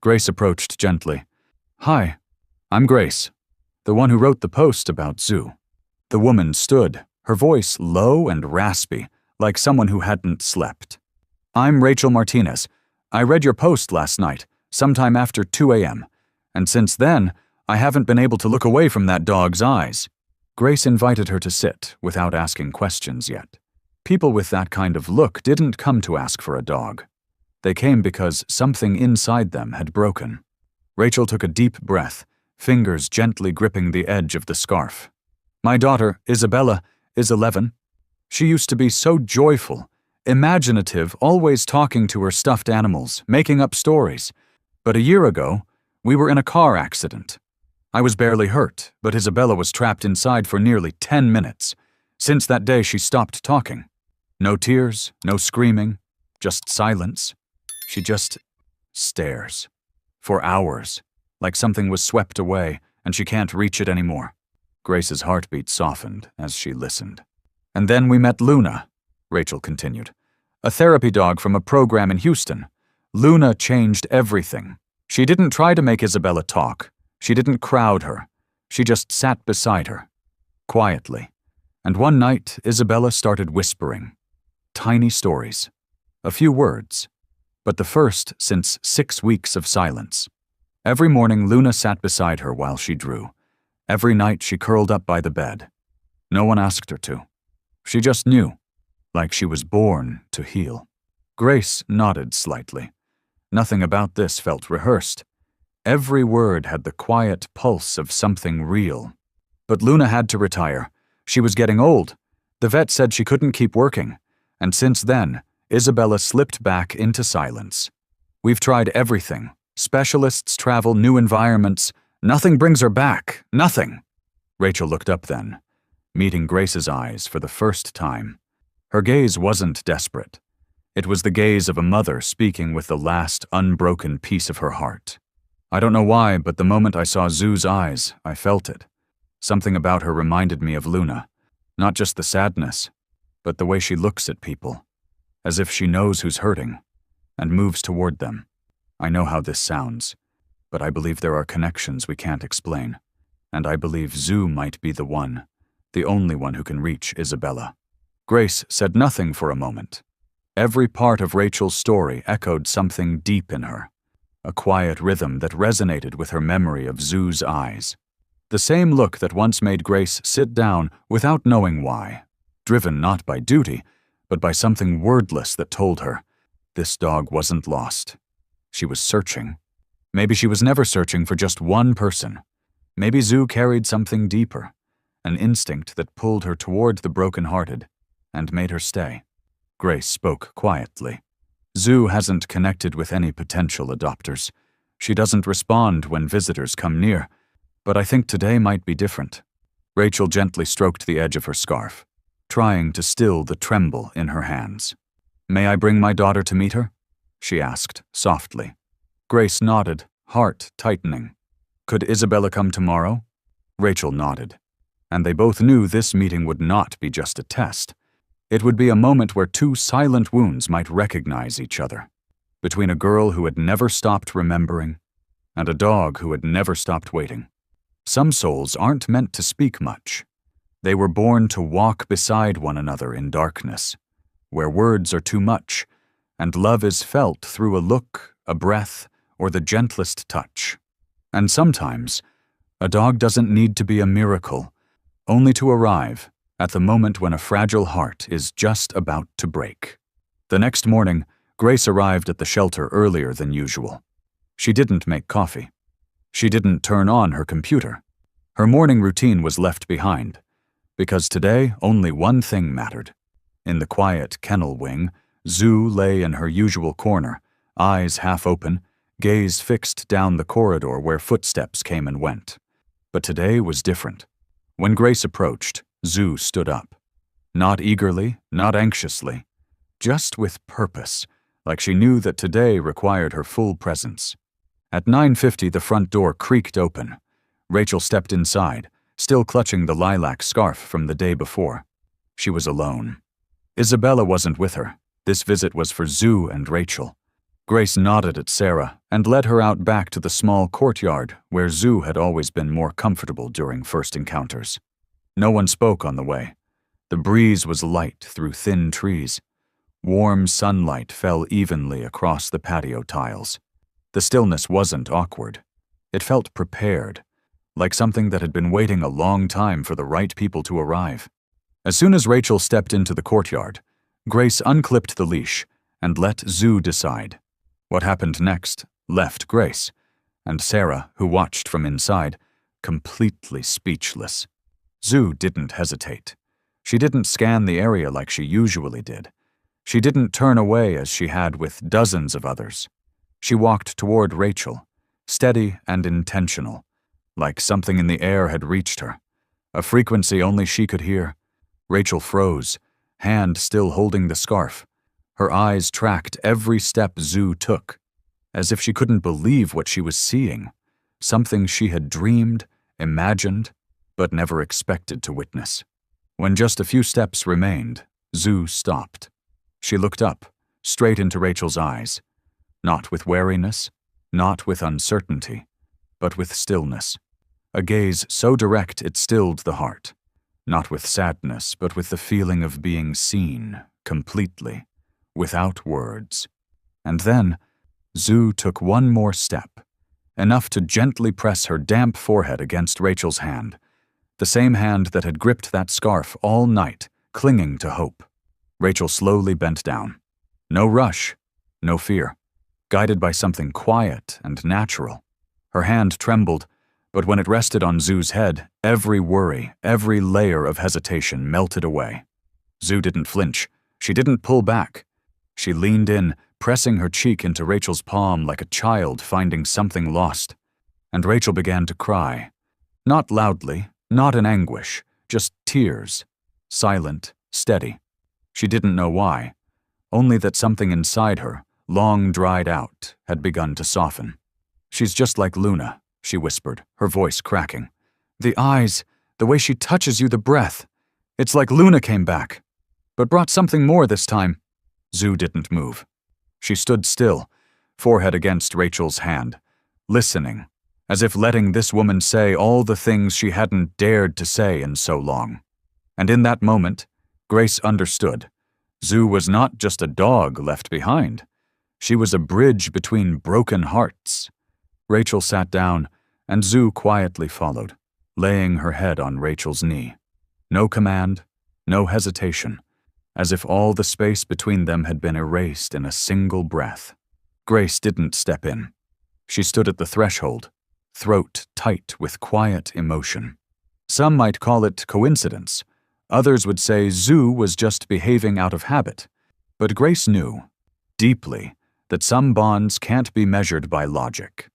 Grace approached gently. "Hi, I'm Grace, the one who wrote the post about Zoo." The woman stood, her voice low and raspy, like someone who hadn't slept. "I'm Rachel Martinez. I read your post last night, sometime after 2 a.m., and since then, I haven't been able to look away from that dog's eyes." Grace invited her to sit without asking questions yet. People with that kind of look didn't come to ask for a dog. They came because something inside them had broken. Rachel took a deep breath, fingers gently gripping the edge of the scarf. "My daughter, Isabella, is 11. She used to be so joyful, imaginative, always talking to her stuffed animals, making up stories. But a year ago, we were in a car accident. I was barely hurt, but Isabella was trapped inside for nearly 10 minutes. Since that day, she stopped talking. No tears, no screaming, just silence. She just stares. For hours, like something was swept away and she can't reach it anymore. Grace's heartbeat softened as she listened. And then we met Luna, Rachel continued. A therapy dog from a program in Houston. Luna changed everything. She didn't try to make Isabella talk. She didn't crowd her. She just sat beside her, quietly. And one night, Isabella started whispering. Tiny stories. A few words. But the first since 6 weeks of silence. Every morning, Luna sat beside her while she drew. Every night, she curled up by the bed. No one asked her to. She just knew, like she was born to heal. Grace nodded slightly. Nothing about this felt rehearsed. Every word had the quiet pulse of something real. But Luna had to retire. She was getting old. The vet said she couldn't keep working. And since then, Isabella slipped back into silence. We've tried everything. Specialists, travel, new environments. Nothing brings her back. Nothing. Rachel looked up then, meeting Grace's eyes for the first time. Her gaze wasn't desperate. It was the gaze of a mother speaking with the last unbroken piece of her heart. I don't know why, but the moment I saw Zoo's eyes, I felt it. Something about her reminded me of Luna. Not just the sadness, but the way she looks at people, as if she knows who's hurting, and moves toward them. I know how this sounds, but I believe there are connections we can't explain, and I believe Zoo might be the one, the only one who can reach Isabella. Grace said nothing for a moment. Every part of Rachel's story echoed something deep in her, a quiet rhythm that resonated with her memory of Zoo's eyes. The same look that once made Grace sit down without knowing why, driven not by duty, but by something wordless that told her, this dog wasn't lost. She was searching. Maybe she was never searching for just one person. Maybe Zoo carried something deeper, an instinct that pulled her toward the broken-hearted and made her stay. Grace spoke quietly. Zoo hasn't connected with any potential adopters. She doesn't respond when visitors come near, but I think today might be different. Rachel gently stroked the edge of her scarf, trying to still the tremble in her hands. May I bring my daughter to meet her? She asked, softly. Grace nodded, heart tightening. Could Isabella come tomorrow? Rachel nodded. And they both knew this meeting would not be just a test. It would be a moment where two silent wounds might recognize each other, between a girl who had never stopped remembering and a dog who had never stopped waiting. Some souls aren't meant to speak much. They were born to walk beside one another in darkness, where words are too much, and love is felt through a look, a breath, or the gentlest touch. And sometimes, a dog doesn't need to be a miracle, only to arrive at the moment when a fragile heart is just about to break. The next morning, Grace arrived at the shelter earlier than usual. She didn't make coffee. She didn't turn on her computer. Her morning routine was left behind, because today only one thing mattered. In the quiet kennel wing, Zoo lay in her usual corner, eyes half open, gaze fixed down the corridor where footsteps came and went. But today was different. When Grace approached, Zoo stood up. Not eagerly, not anxiously, just with purpose, like she knew that today required her full presence. At 9:50, the front door creaked open. Rachel stepped inside, still clutching the lilac scarf from the day before. She was alone. Isabella wasn't with her. This visit was for Zoo and Rachel. Grace nodded at Sarah and led her out back to the small courtyard where Zoo had always been more comfortable during first encounters. No one spoke on the way. The breeze was light through thin trees. Warm sunlight fell evenly across the patio tiles. The stillness wasn't awkward. It felt prepared, like something that had been waiting a long time for the right people to arrive. As soon as Rachel stepped into the courtyard, Grace unclipped the leash and let Zoo decide. What happened next left Grace, and Sarah, who watched from inside, completely speechless. Zoo didn't hesitate. She didn't scan the area like she usually did. She didn't turn away as she had with dozens of others. She walked toward Rachel, steady and intentional, like something in the air had reached her, a frequency only she could hear. Rachel froze, hand still holding the scarf. Her eyes tracked every step Zoo took, as if she couldn't believe what she was seeing, something she had dreamed, imagined, but never expected to witness. When just a few steps remained, Zoo stopped. She looked up, straight into Rachel's eyes, not with wariness, not with uncertainty, but with stillness. A gaze so direct it stilled the heart, not with sadness, but with the feeling of being seen, completely, without words. And then, Zoo took one more step, enough to gently press her damp forehead against Rachel's hand, the same hand that had gripped that scarf all night, clinging to hope. Rachel slowly bent down. No rush, no fear, guided by something quiet and natural. Her hand trembled, but when it rested on Zoo's head, every worry, every layer of hesitation melted away. Zoo didn't flinch. She didn't pull back. She leaned in, pressing her cheek into Rachel's palm like a child finding something lost. And Rachel began to cry. Not loudly, not in anguish, just tears. Silent, steady. She didn't know why, only that something inside her, long dried out, had begun to soften. "She's just like Luna," she whispered, her voice cracking. "The eyes, the way she touches you, the breath. It's like Luna came back, but brought something more this time." Zoo didn't move. She stood still, forehead against Rachel's hand, listening, as if letting this woman say all the things she hadn't dared to say in so long. And in that moment, Grace understood. Zoo was not just a dog left behind. She was a bridge between broken hearts. Rachel sat down, and Zoo quietly followed, laying her head on Rachel's knee. No command, no hesitation, as if all the space between them had been erased in a single breath. Grace didn't step in. She stood at the threshold, throat tight with quiet emotion. Some might call it coincidence. Others would say Zoo was just behaving out of habit. But Grace knew, deeply, that some bonds can't be measured by logic.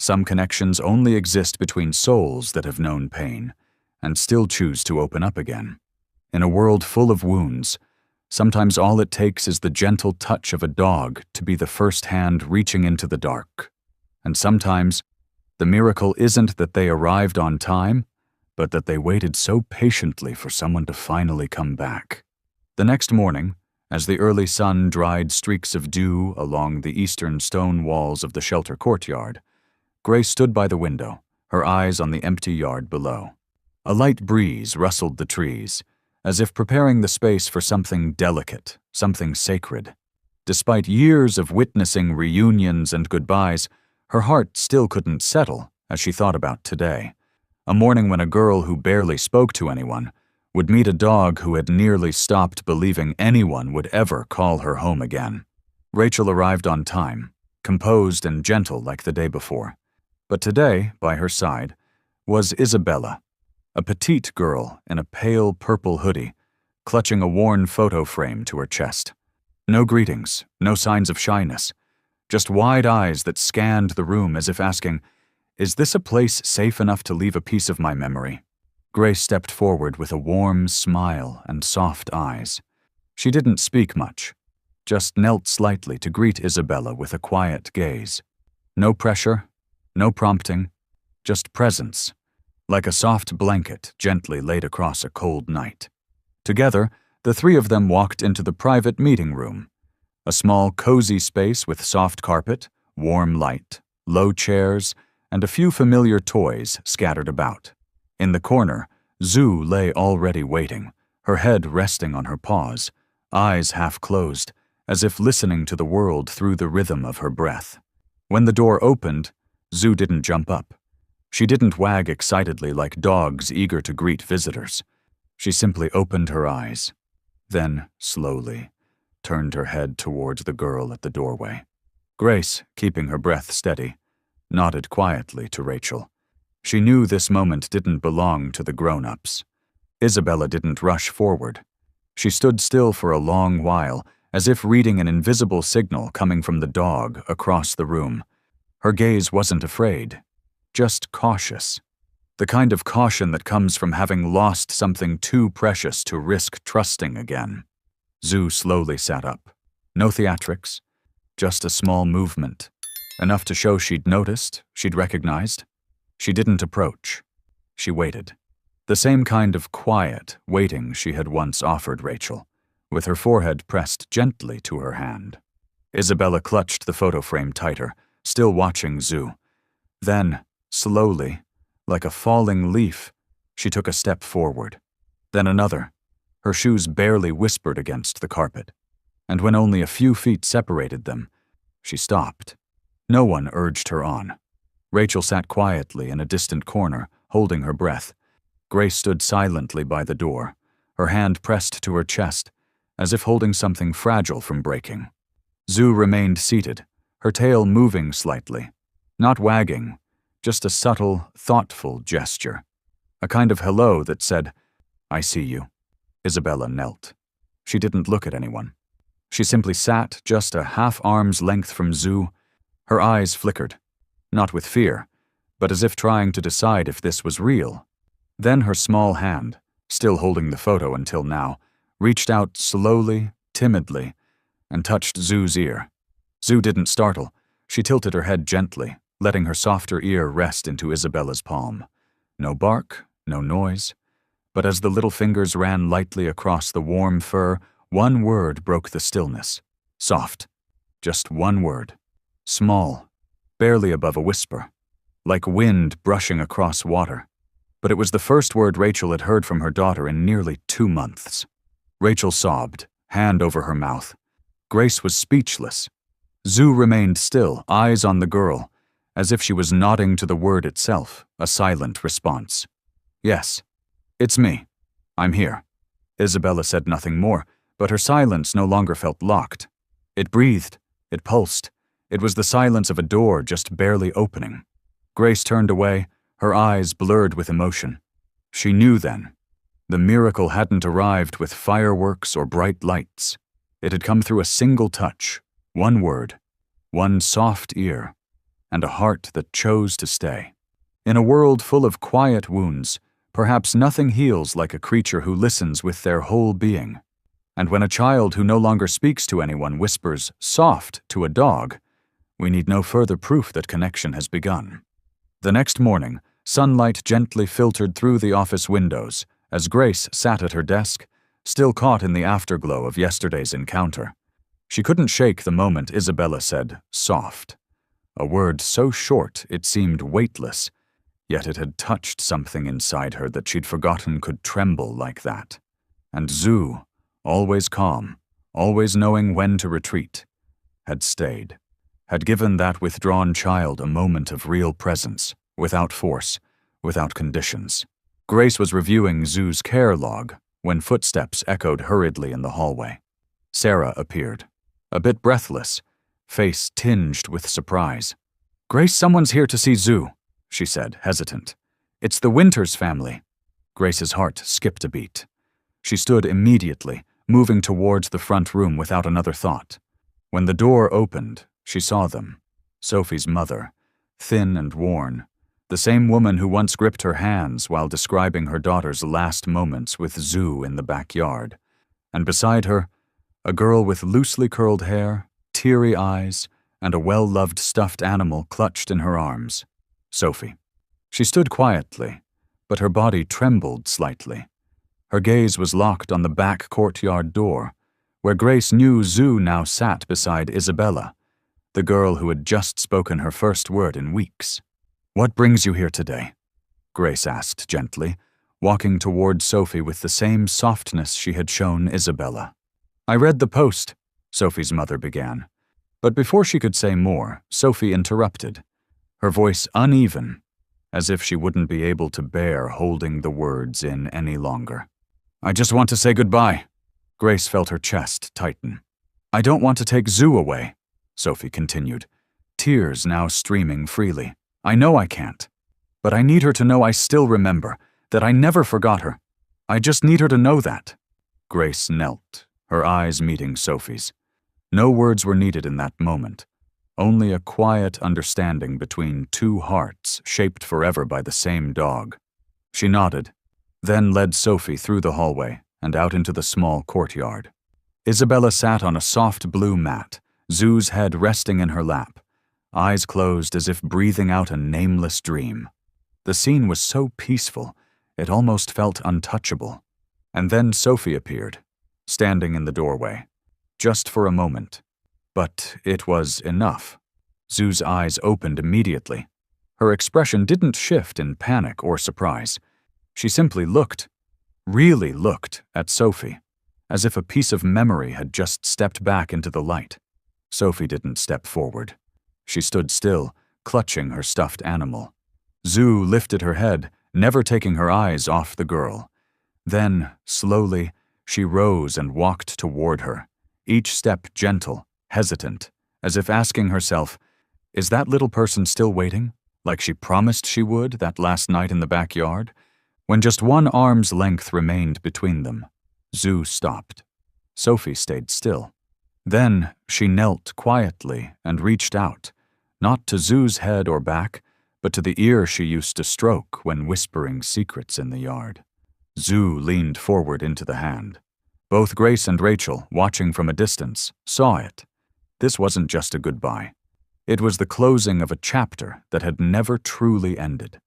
Some connections only exist between souls that have known pain and still choose to open up again. In a world full of wounds, sometimes all it takes is the gentle touch of a dog to be the first hand reaching into the dark. And sometimes, the miracle isn't that they arrived on time, but that they waited so patiently for someone to finally come back. The next morning, as the early sun dried streaks of dew along the eastern stone walls of the shelter courtyard, Grace stood by the window, her eyes on the empty yard below. A light breeze rustled the trees, as if preparing the space for something delicate, something sacred. Despite years of witnessing reunions and goodbyes, her heart still couldn't settle as she thought about today. A morning when a girl who barely spoke to anyone would meet a dog who had nearly stopped believing anyone would ever call her home again. Rachel arrived on time, composed and gentle like the day before. But today, by her side, was Isabella, a petite girl in a pale purple hoodie, clutching a worn photo frame to her chest. No greetings, no signs of shyness, just wide eyes that scanned the room as if asking, "Is this a place safe enough to leave a piece of my memory?" Grace stepped forward with a warm smile and soft eyes. She didn't speak much, just knelt slightly to greet Isabella with a quiet gaze. No pressure, no prompting, just presence, like a soft blanket gently laid across a cold night. Together, the three of them walked into the private meeting room, a small, cozy space with soft carpet, warm light, low chairs, and a few familiar toys scattered about. In the corner, Zoo lay already waiting, her head resting on her paws, eyes half closed, as if listening to the world through the rhythm of her breath. When the door opened, Zoo didn't jump up. She didn't wag excitedly like dogs eager to greet visitors. She simply opened her eyes, then, slowly, turned her head towards the girl at the doorway. Grace, keeping her breath steady, nodded quietly to Rachel. She knew this moment didn't belong to the grown-ups. Isabella didn't rush forward. She stood still for a long while, as if reading an invisible signal coming from the dog across the room. Her gaze wasn't afraid, just cautious. The kind of caution that comes from having lost something too precious to risk trusting again. Zhu slowly sat up. No theatrics, just a small movement. Enough to show she'd noticed, she'd recognized. She didn't approach. She waited. The same kind of quiet waiting she had once offered Rachel, with her forehead pressed gently to her hand. Isabella clutched the photo frame tighter, still watching Zhu. Then, slowly, like a falling leaf, she took a step forward. Then another. Her shoes barely whispered against the carpet. And when only a few feet separated them, she stopped. No one urged her on. Rachel sat quietly in a distant corner, holding her breath. Grace stood silently by the door, her hand pressed to her chest, as if holding something fragile from breaking. Zhu remained seated, her tail moving slightly. Not wagging, just a subtle, thoughtful gesture. A kind of hello that said, "I see you." Isabella knelt. She didn't look at anyone. She simply sat just a half-arm's length from Zhu. Her eyes flickered, not with fear, but as if trying to decide if this was real. Then her small hand, still holding the photo until now, reached out slowly, timidly, and touched Zhu's ear. Zhu didn't startle. She tilted her head gently, letting her softer ear rest into Isabella's palm. No bark, no noise. But as the little fingers ran lightly across the warm fur, one word broke the stillness. Soft. Just one word. Small. Barely above a whisper. Like wind brushing across water. But it was the first word Rachel had heard from her daughter in nearly 2 months. Rachel sobbed, hand over her mouth. Grace was speechless. Zhu remained still, eyes on the girl, as if she was nodding to the word itself, a silent response. "Yes, it's me. I'm here." Isabella said nothing more, but her silence no longer felt locked. It breathed, it pulsed. It was the silence of a door just barely opening. Grace turned away, her eyes blurred with emotion. She knew then. The miracle hadn't arrived with fireworks or bright lights. It had come through a single touch, one word, one soft ear, and a heart that chose to stay. In a world full of quiet wounds, perhaps nothing heals like a creature who listens with their whole being. And when a child who no longer speaks to anyone whispers "soft" to a dog, we need no further proof that connection has begun. The next morning, sunlight gently filtered through the office windows as Grace sat at her desk, still caught in the afterglow of yesterday's encounter. She couldn't shake the moment Isabella said "soft." A word so short it seemed weightless, yet it had touched something inside her that she'd forgotten could tremble like that. And Zhu, always calm, always knowing when to retreat, had stayed, had given that withdrawn child a moment of real presence, without force, without conditions. Grace was reviewing Zhu's care log when footsteps echoed hurriedly in the hallway. Sarah appeared, a bit breathless, face tinged with surprise. "Grace, someone's here to see Zhu," she said, hesitant. "It's the Winters family." Grace's heart skipped a beat. She stood immediately, moving towards the front room without another thought. When the door opened, she saw them. Sophie's mother, thin and worn, the same woman who once gripped her hands while describing her daughter's last moments with Zhu in the backyard. And beside her, a girl with loosely curled hair, teary eyes, and a well-loved stuffed animal clutched in her arms. Sophie. She stood quietly, but her body trembled slightly. Her gaze was locked on the back courtyard door, where Grace knew Zhu now sat beside Isabella, the girl who had just spoken her first word in weeks. "What brings you here today?" Grace asked gently, walking toward Sophie with the same softness she had shown Isabella. "I read the post," Sophie's mother began. But before she could say more, Sophie interrupted, her voice uneven, as if she wouldn't be able to bear holding the words in any longer. "I just want to say goodbye." Grace felt her chest tighten. "I don't want to take Zhu away," Sophie continued, tears now streaming freely. "I know I can't. But I need her to know I still remember, that I never forgot her. I just need her to know that." Grace knelt, her eyes meeting Sophie's. No words were needed in that moment, only a quiet understanding between two hearts shaped forever by the same dog. She nodded, then led Sophie through the hallway and out into the small courtyard. Isabella sat on a soft blue mat, Zoo's head resting in her lap, eyes closed as if breathing out a nameless dream. The scene was so peaceful, it almost felt untouchable. And then Sophie appeared, standing in the doorway, just for a moment. But it was enough. Zoo's eyes opened immediately. Her expression didn't shift in panic or surprise. She simply looked, really looked, at Sophie, as if a piece of memory had just stepped back into the light. Sophie didn't step forward. She stood still, clutching her stuffed animal. Zoo lifted her head, never taking her eyes off the girl. Then, slowly, she rose and walked toward her, each step gentle, hesitant, as if asking herself, is that little person still waiting, like she promised she would that last night in the backyard? When just one arm's length remained between them, Zoo stopped. Sophie stayed still. Then she knelt quietly and reached out, not to Zoo's head or back, but to the ear she used to stroke when whispering secrets in the yard. Zoo leaned forward into the hand. Both Grace and Rachel, watching from a distance, saw it. This wasn't just a goodbye. It was the closing of a chapter that had never truly ended.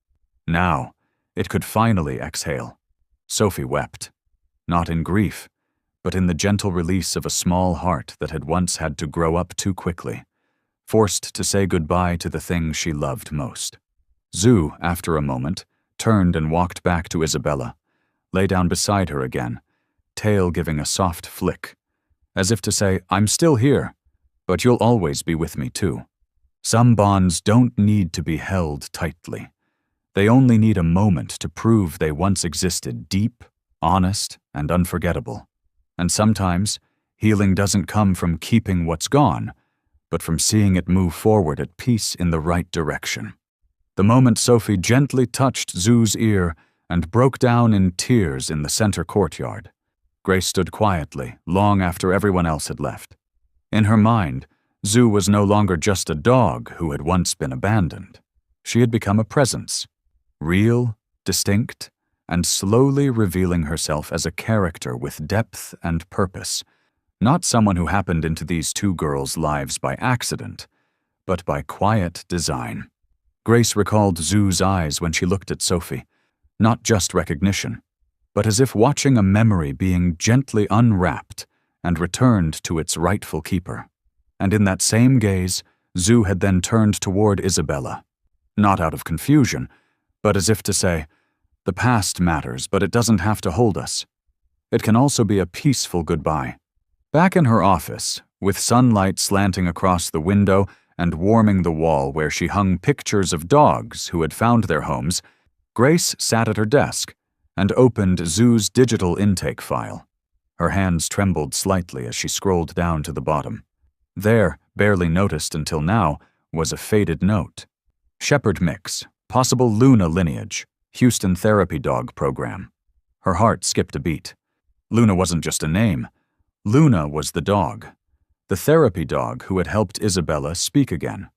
Now, it could finally exhale. Sophie wept, not in grief, but in the gentle release of a small heart that had once had to grow up too quickly, forced to say goodbye to the thing she loved most. Zoo, after a moment, turned and walked back to Isabella, lay down beside her again, tail giving a soft flick, as if to say, I'm still here, but you'll always be with me too. Some bonds don't need to be held tightly. They only need a moment to prove they once existed deep, honest, and unforgettable. And sometimes, healing doesn't come from keeping what's gone, but from seeing it move forward at peace in the right direction. The moment Sophie gently touched Zoo's ear and broke down in tears in the center courtyard, Grace stood quietly long after everyone else had left. In her mind, Zoo was no longer just a dog who had once been abandoned. She had become a presence, real, distinct, and slowly revealing herself as a character with depth and purpose, not someone who happened into these two girls' lives by accident, but by quiet design. Grace recalled Zoo's eyes when she looked at Sophie, not just recognition, but as if watching a memory being gently unwrapped and returned to its rightful keeper. And in that same gaze, Zoo had then turned toward Isabella, not out of confusion, but as if to say, the past matters, but it doesn't have to hold us. It can also be a peaceful goodbye. Back in her office, with sunlight slanting across the window and warming the wall where she hung pictures of dogs who had found their homes, Grace sat at her desk and opened Zoo's digital intake file. Her hands trembled slightly as she scrolled down to the bottom. There, barely noticed until now, was a faded note. Shepherd mix, possible Luna lineage, Houston therapy dog program. Her heart skipped a beat. Luna wasn't just a name. Luna was the dog. The therapy dog who had helped Isabella speak again.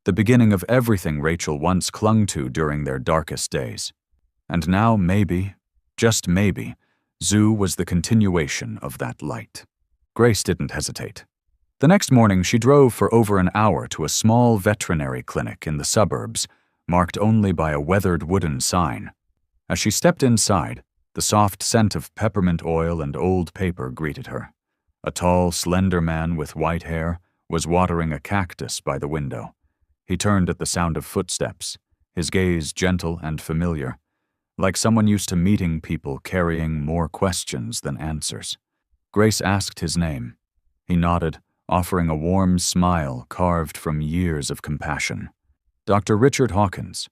The beginning of everything Rachel once clung to during their darkest days. And now maybe, just maybe, Zoo was the continuation of that light. Grace didn't hesitate. The next morning, she drove for over an hour to a small veterinary clinic in the suburbs, marked only by a weathered wooden sign. As she stepped inside, the soft scent of peppermint oil and old paper greeted her. A tall, slender man with white hair was watering a cactus by the window. He turned at the sound of footsteps, his gaze gentle and familiar, like someone used to meeting people carrying more questions than answers. Grace asked his name. He nodded, offering a warm smile carved from years of compassion. Dr. Richard Hawkins.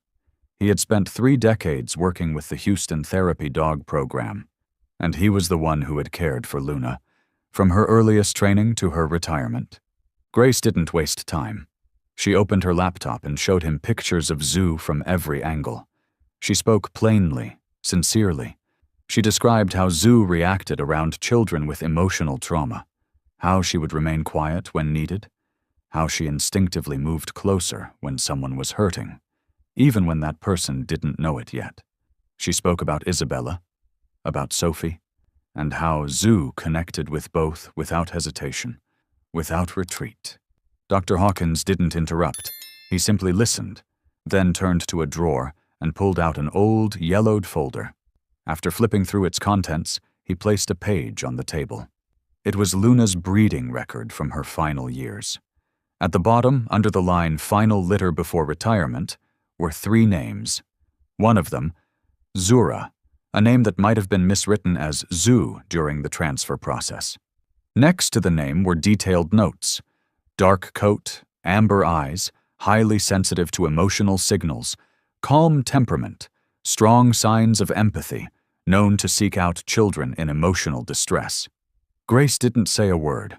He had spent 3 decades working with the Houston Therapy Dog Program, and he was the one who had cared for Luna, from her earliest training to her retirement. Grace didn't waste time. She opened her laptop and showed him pictures of Zoo from every angle. She spoke plainly, sincerely. She described how Zoo reacted around children with emotional trauma. how she would remain quiet when needed, how she instinctively moved closer when someone was hurting, even when that person didn't know it yet. She spoke about Isabella, about Sophie, and how Zoo connected with both without hesitation, without retreat. Dr. Hawkins didn't interrupt. He simply listened, then turned to a drawer and pulled out an old, yellowed folder. After flipping through its contents, he placed a page on the table. It was Luna's breeding record from her final years. At the bottom, under the line "Final Litter Before Retirement," were 3 names. One of them, Zura, a name that might have been miswritten as Zoo during the transfer process. Next to the name were detailed notes: dark coat, amber eyes, highly sensitive to emotional signals, calm temperament, strong signs of empathy, known to seek out children in emotional distress. Grace didn't say a word.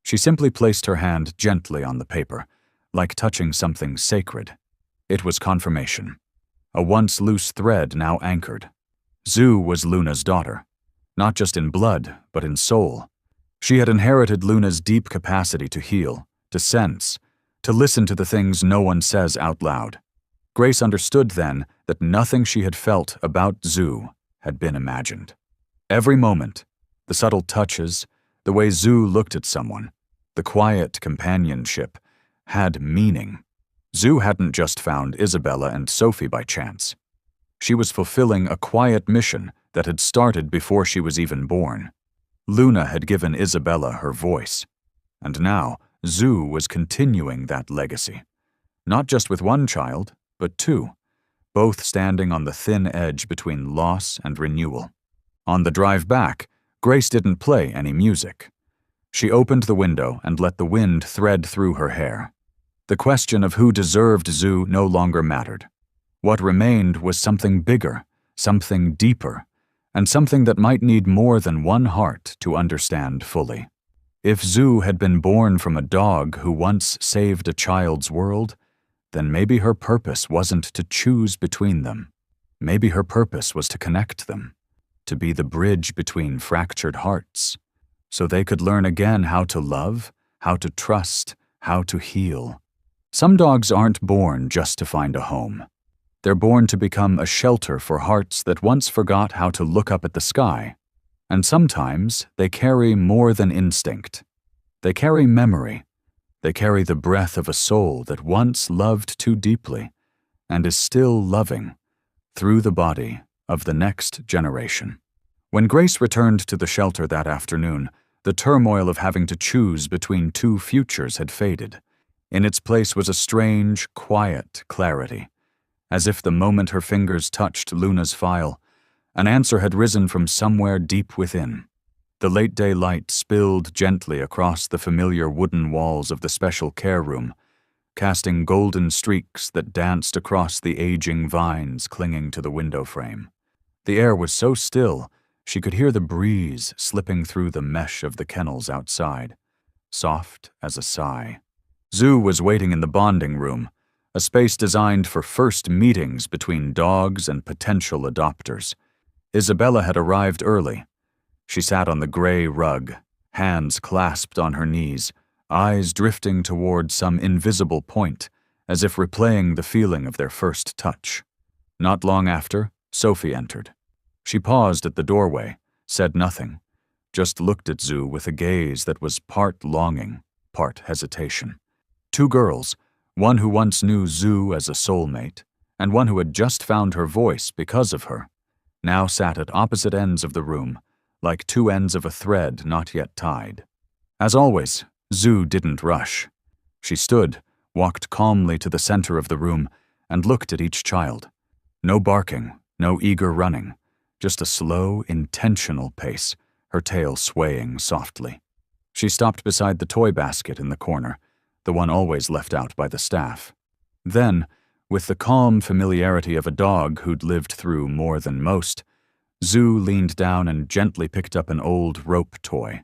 She simply placed her hand gently on the paper, like touching something sacred. It was confirmation. A once loose thread now anchored. Zoo was Luna's daughter, not just in blood, but in soul. She had inherited Luna's deep capacity to heal, to sense, to listen to the things no one says out loud. Grace understood then that nothing she had felt about Zoo had been imagined. Every moment, the subtle touches, the way Zoo looked at someone, the quiet companionship, had meaning. Zoo hadn't just found Isabella and Sophie by chance. She was fulfilling a quiet mission that had started before she was even born. Luna had given Isabella her voice, and now Zoo was continuing that legacy. Not just with one child, but 2, both standing on the thin edge between loss and renewal. On the drive back, Grace didn't play any music. She opened the window and let the wind thread through her hair. The question of who deserved Zoo no longer mattered. What remained was something bigger, something deeper, and something that might need more than one heart to understand fully. If Zoo had been born from a dog who once saved a child's world, then maybe her purpose wasn't to choose between them. Maybe her purpose was to connect them, to be the bridge between fractured hearts, so they could learn again how to love, how to trust, how to heal. Some dogs aren't born just to find a home. They're born to become a shelter for hearts that once forgot how to look up at the sky. And sometimes they carry more than instinct. They carry memory. They carry the breath of a soul that once loved too deeply and is still loving through the body of the next generation. When Grace returned to the shelter that afternoon, the turmoil of having to choose between 2 futures had faded. In its place was a strange, quiet clarity, as if the moment her fingers touched Luna's file, an answer had risen from somewhere deep within. The late-day light spilled gently across the familiar wooden walls of the special care room, casting golden streaks that danced across the aging vines clinging to the window frame. The air was so still, she could hear the breeze slipping through the mesh of the kennels outside, soft as a sigh. Zoo was waiting in the bonding room, a space designed for first meetings between dogs and potential adopters. Isabella had arrived early. She sat on the gray rug, hands clasped on her knees, eyes drifting toward some invisible point, as if replaying the feeling of their first touch. Not long after, Sophie entered. She paused at the doorway, said nothing, just looked at Zoo with a gaze that was part longing, part hesitation. 2 girls, one who once knew Zoo as a soulmate, and one who had just found her voice because of her, now sat at opposite ends of the room, like 2 ends of a thread not yet tied. As always, Zoo didn't rush. She stood, walked calmly to the center of the room, and looked at each child. No barking, no eager running, just a slow, intentional pace, her tail swaying softly. She stopped beside the toy basket in the corner, the one always left out by the staff. Then, with the calm familiarity of a dog who'd lived through more than most, Zoo leaned down and gently picked up an old rope toy,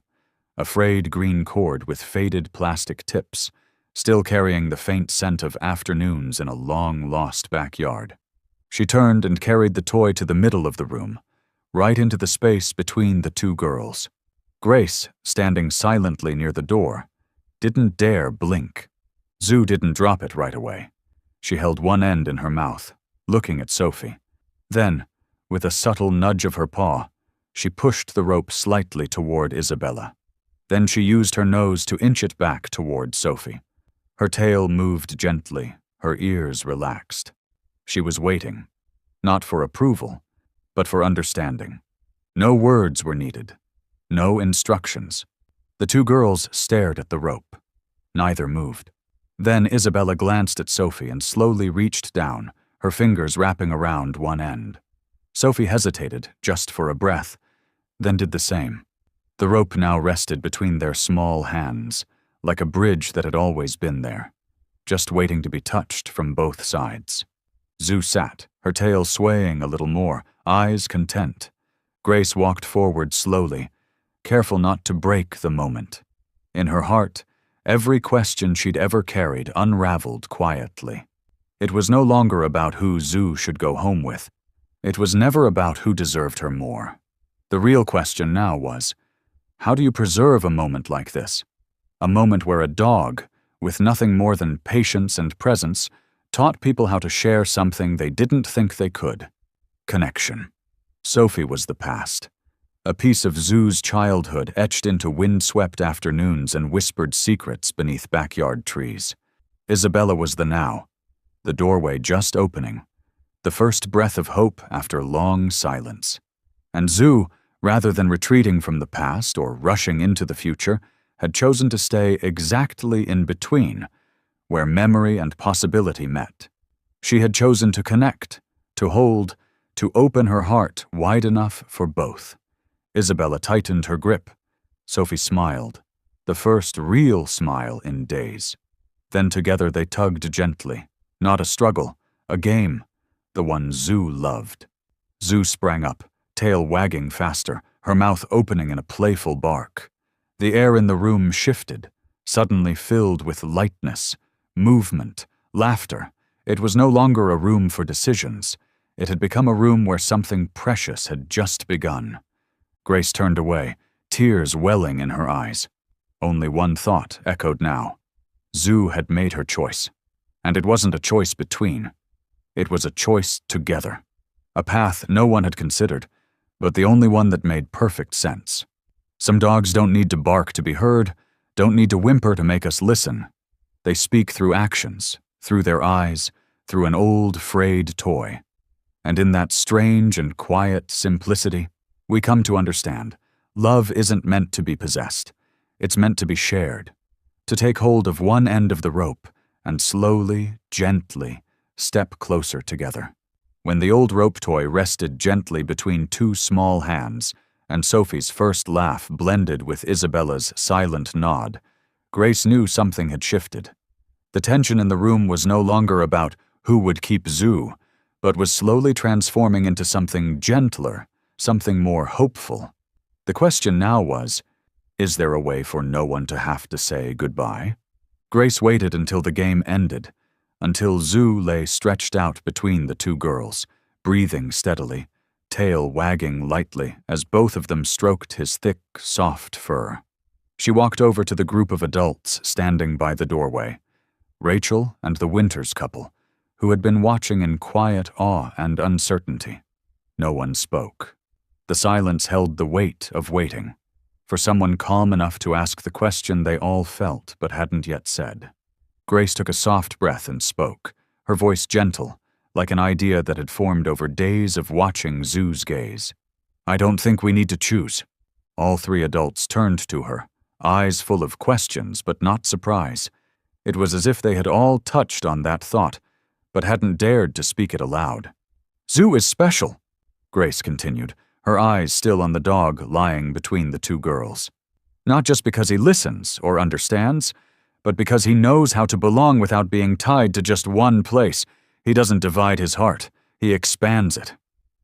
a frayed green cord with faded plastic tips, still carrying the faint scent of afternoons in a long-lost backyard. She turned and carried the toy to the middle of the room, right into the space between the 2 girls. Grace, standing silently near the door, didn't dare blink. Zoo didn't drop it right away. She held one end in her mouth, looking at Sophie. Then, with a subtle nudge of her paw, she pushed the rope slightly toward Isabella. Then she used her nose to inch it back toward Sophie. Her tail moved gently, her ears relaxed. She was waiting, not for approval, but for understanding. No words were needed, no instructions. The two girls stared at the rope. Neither moved. Then Isabella glanced at Sophie and slowly reached down, her fingers wrapping around one end. Sophie hesitated, just for a breath, then did the same. The rope now rested between their small hands, like a bridge that had always been there, just waiting to be touched from both sides. Zoo sat, her tail swaying a little more, eyes content. Grace walked forward slowly, careful not to break the moment. In her heart, every question she'd ever carried unraveled quietly. It was no longer about who Zoo should go home with. It was never about who deserved her more. The real question now was, how do you preserve a moment like this? A moment where a dog, with nothing more than patience and presence, taught people how to share something they didn't think they could. Connection. Sophie was the past. A piece of Zoo's childhood etched into windswept afternoons and whispered secrets beneath backyard trees. Isabella was the now, the doorway just opening, the first breath of hope after long silence. And Zoo, rather than retreating from the past or rushing into the future, had chosen to stay exactly in between, where memory and possibility met. She had chosen to connect, to hold, to open her heart wide enough for both. Isabella tightened her grip. Sophie smiled, the first real smile in days. Then together they tugged gently, not a struggle, a game, the one Zoo loved. Zoo sprang up, tail wagging faster, her mouth opening in a playful bark. The air in the room shifted, suddenly filled with lightness, movement, laughter. It was no longer a room for decisions. It had become a room where something precious had just begun. Grace turned away, tears welling in her eyes. Only one thought echoed now. Zoo had made her choice. And it wasn't a choice between. It was a choice together. A path no one had considered, but the only one that made perfect sense. Some dogs don't need to bark to be heard, don't need to whimper to make us listen. They speak through actions, through their eyes, through an old, frayed toy. And in that strange and quiet simplicity, we come to understand, love isn't meant to be possessed. It's meant to be shared. To take hold of one end of the rope and slowly, gently, step closer together. When the old rope toy rested gently between two small hands, and Sophie's first laugh blended with Isabella's silent nod, Grace knew something had shifted. The tension in the room was no longer about who would keep Zoo, but was slowly transforming into something gentler, something more hopeful. The question now was, is there a way for no one to have to say goodbye? Grace waited until the game ended, until Zoo lay stretched out between the two girls, breathing steadily, tail wagging lightly as both of them stroked his thick, soft fur. She walked over to the group of adults standing by the doorway, Rachel and the Winters couple, who had been watching in quiet awe and uncertainty. No one spoke. The silence held the weight of waiting, for someone calm enough to ask the question they all felt but hadn't yet said. Grace took a soft breath and spoke, her voice gentle, like an idea that had formed over days of watching Zoo's gaze. I don't think we need to choose. All three adults turned to her, eyes full of questions but not surprise. It was as if they had all touched on that thought, but hadn't dared to speak it aloud. Zoo is special, Grace continued, her eyes still on the dog lying between the two girls. Not just because he listens or understands, but because he knows how to belong without being tied to just one place. He doesn't divide his heart, he expands it.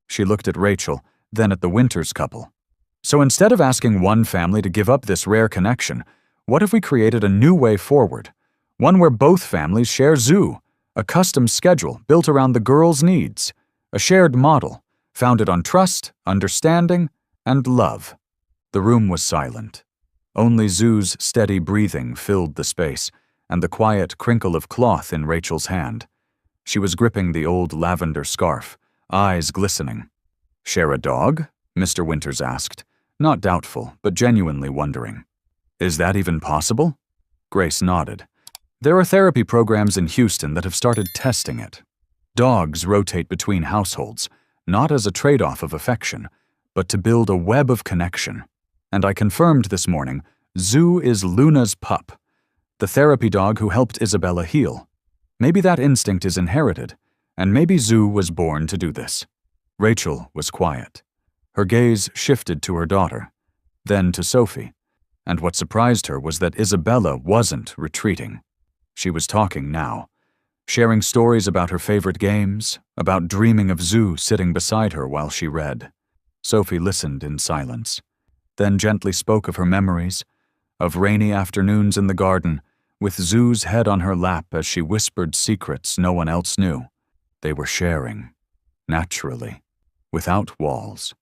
She looked at Rachel, then at the Winters couple. So instead of asking one family to give up this rare connection, what if we created a new way forward? One where both families share Zoo, a custom schedule built around the girls' needs, a shared model, founded on trust, understanding, and love. The room was silent. Only Zoo's steady breathing filled the space, and the quiet crinkle of cloth in Rachel's hand. She was gripping the old lavender scarf, eyes glistening. "Share a dog?" Mr. Winters asked, not doubtful, but genuinely wondering. "Is that even possible?" Grace nodded. "There are therapy programs in Houston that have started testing it. Dogs rotate between households, not as a trade-off of affection, but to build a web of connection. And I confirmed this morning, Zoo is Luna's pup, the therapy dog who helped Isabella heal. Maybe that instinct is inherited, and maybe Zoo was born to do this." Rachel was quiet. Her gaze shifted to her daughter, then to Sophie, and what surprised her was that Isabella wasn't retreating. She was talking now, sharing stories about her favorite games, about dreaming of Zoo sitting beside her while she read. Sophie listened in silence, then gently spoke of her memories, of rainy afternoons in the garden, with Zoo's head on her lap as she whispered secrets no one else knew. They were sharing, naturally, without walls,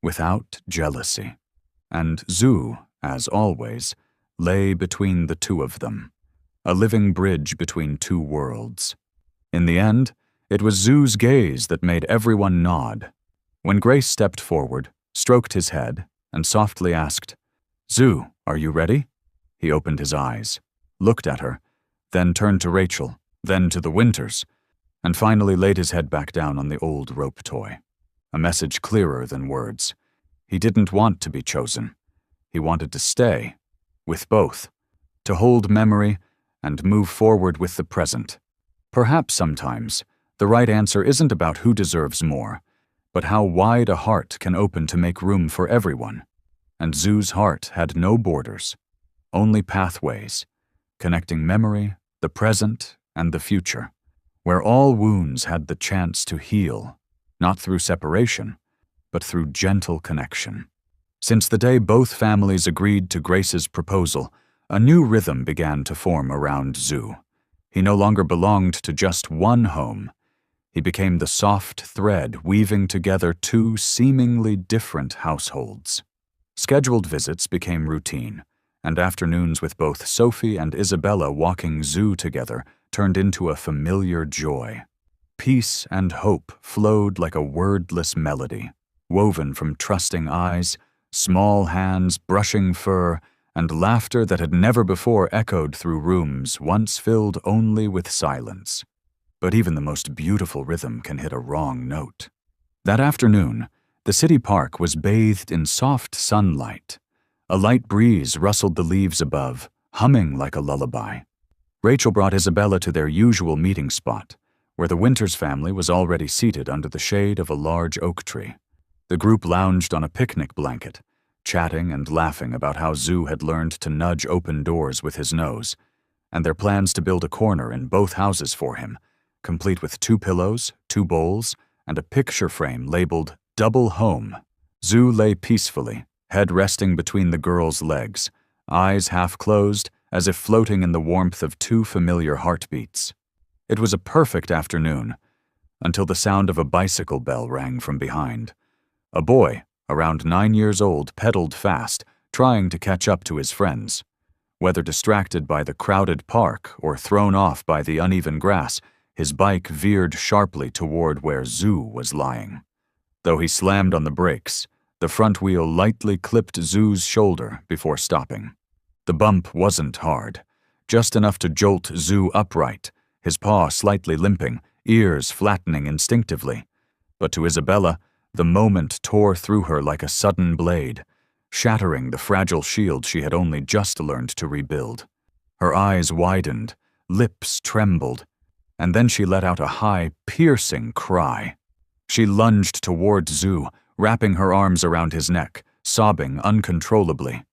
without jealousy. And Zoo, as always, lay between the two of them, a living bridge between two worlds. In the end, it was Zoo's gaze that made everyone nod. When Grace stepped forward, stroked his head, and softly asked, "Zoo, are you ready?" He opened his eyes, looked at her, then turned to Rachel, then to the Winters, and finally laid his head back down on the old rope toy. A message clearer than words. He didn't want to be chosen. He wanted to stay, with both, to hold memory and move forward with the present. Perhaps sometimes, the right answer isn't about who deserves more, but how wide a heart can open to make room for everyone. And Zoo's heart had no borders, only pathways, connecting memory, the present, and the future, where all wounds had the chance to heal, not through separation, but through gentle connection. Since the day both families agreed to Grace's proposal, a new rhythm began to form around Zoo. He no longer belonged to just one home. He became the soft thread weaving together two seemingly different households. Scheduled visits became routine, and afternoons with both Sophie and Isabella walking Zoo together turned into a familiar joy. Peace and hope flowed like a wordless melody, woven from trusting eyes, small hands brushing fur, and laughter that had never before echoed through rooms once filled only with silence. But even the most beautiful rhythm can hit a wrong note. That afternoon, the city park was bathed in soft sunlight. A light breeze rustled the leaves above, humming like a lullaby. Rachel brought Isabella to their usual meeting spot, where the Winters family was already seated under the shade of a large oak tree. The group lounged on a picnic blanket, chatting and laughing about how Zoo had learned to nudge open doors with his nose, and their plans to build a corner in both houses for him, complete with 2 pillows, 2 bowls, and a picture frame labeled "Double Home." Zoo lay peacefully, head resting between the girl's legs, eyes half closed, as if floating in the warmth of 2 familiar heartbeats. It was a perfect afternoon, until the sound of a bicycle bell rang from behind. A boy, around 9 years old, pedaled fast, trying to catch up to his friends. Whether distracted by the crowded park or thrown off by the uneven grass, his bike veered sharply toward where Zoo was lying. Though he slammed on the brakes, the front wheel lightly clipped Zoo's shoulder before stopping. The bump wasn't hard, just enough to jolt Zoo upright, his paw slightly limping, ears flattening instinctively. But to Isabella, the moment tore through her like a sudden blade, shattering the fragile shield she had only just learned to rebuild. Her eyes widened, lips trembled, and then she let out a high, piercing cry. She lunged toward Zoo, wrapping her arms around his neck, sobbing uncontrollably.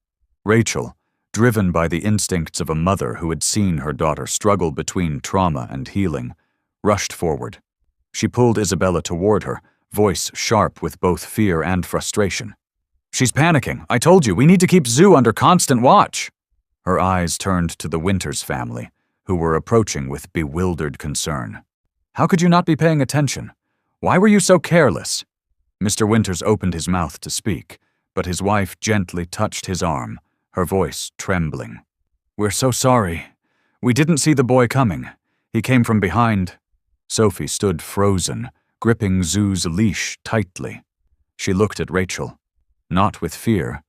Rachel, driven by the instincts of a mother who had seen her daughter struggle between trauma and healing, rushed forward. She pulled Isabella toward her, voice sharp with both fear and frustration. "She's panicking. I told you, we need to keep Zoo under constant watch." Her eyes turned to the Winters family, who were approaching with bewildered concern. "How could you not be paying attention? Why were you so careless?" Mr. Winters opened his mouth to speak, but his wife gently touched his arm, her voice trembling. "We're so sorry. We didn't see the boy coming. He came from behind." Sophie stood frozen, gripping Zoo's leash tightly. She looked at Rachel, not with fear,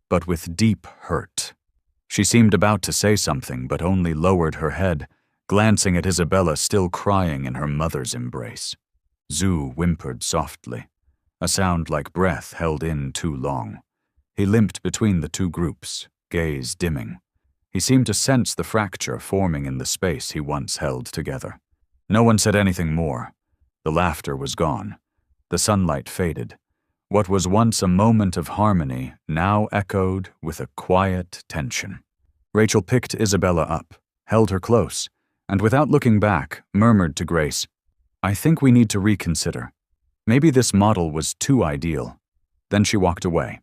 but with deep hurt. She seemed about to say something, but only lowered her head, glancing at Isabella still crying in her mother's embrace. Zoo whimpered softly, a sound like breath held in too long. He limped between the two groups, gaze dimming. He seemed to sense the fracture forming in the space he once held together. No one said anything more. The laughter was gone. The sunlight faded. What was once a moment of harmony now echoed with a quiet tension. Rachel picked Isabella up, held her close, and without looking back, murmured to Grace, "I think we need to reconsider. Maybe this model was too ideal." Then she walked away.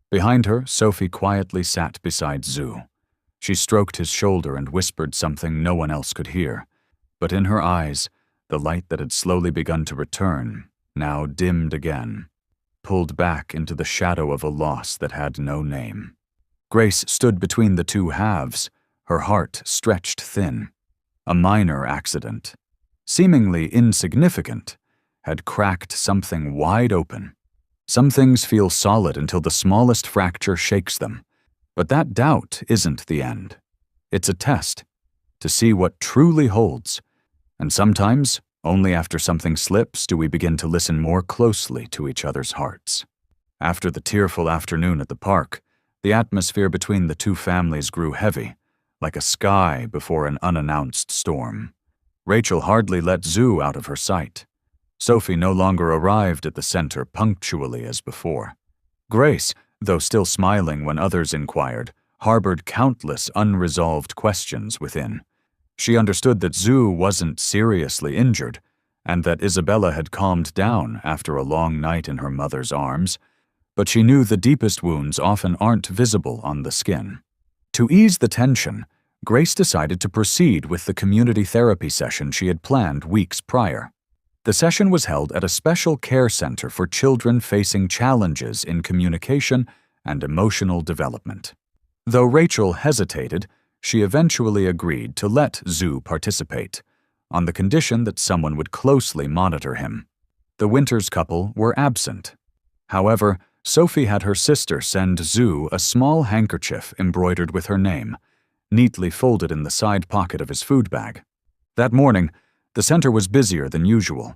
Behind her, Sophie quietly sat beside Zoo. She stroked his shoulder and whispered something no one else could hear. But in her eyes, the light that had slowly begun to return, now dimmed again, pulled back into the shadow of a loss that had no name. Grace stood between the two halves, her heart stretched thin. A minor accident, seemingly insignificant, had cracked something wide open. Some things feel solid until the smallest fracture shakes them. But that doubt isn't the end. It's a test, to see what truly holds. And sometimes, only after something slips do we begin to listen more closely to each other's hearts. After the tearful afternoon at the park, the atmosphere between the two families grew heavy, like a sky before an unannounced storm. Rachel hardly let Zoo out of her sight. Sophie no longer arrived at the center punctually as before. Grace, though still smiling when others inquired, harbored countless unresolved questions within. She understood that Zoo wasn't seriously injured, and that Isabella had calmed down after a long night in her mother's arms, but she knew the deepest wounds often aren't visible on the skin. To ease the tension, Grace decided to proceed with the community therapy session she had planned weeks prior. The session was held at a special care center for children facing challenges in communication and emotional development. Though Rachel hesitated, she eventually agreed to let Zoo participate, on the condition that someone would closely monitor him. The Winters couple were absent. However, Sophie had her sister send Zoo a small handkerchief embroidered with her name, neatly folded in the side pocket of his food bag. That morning, the center was busier than usual.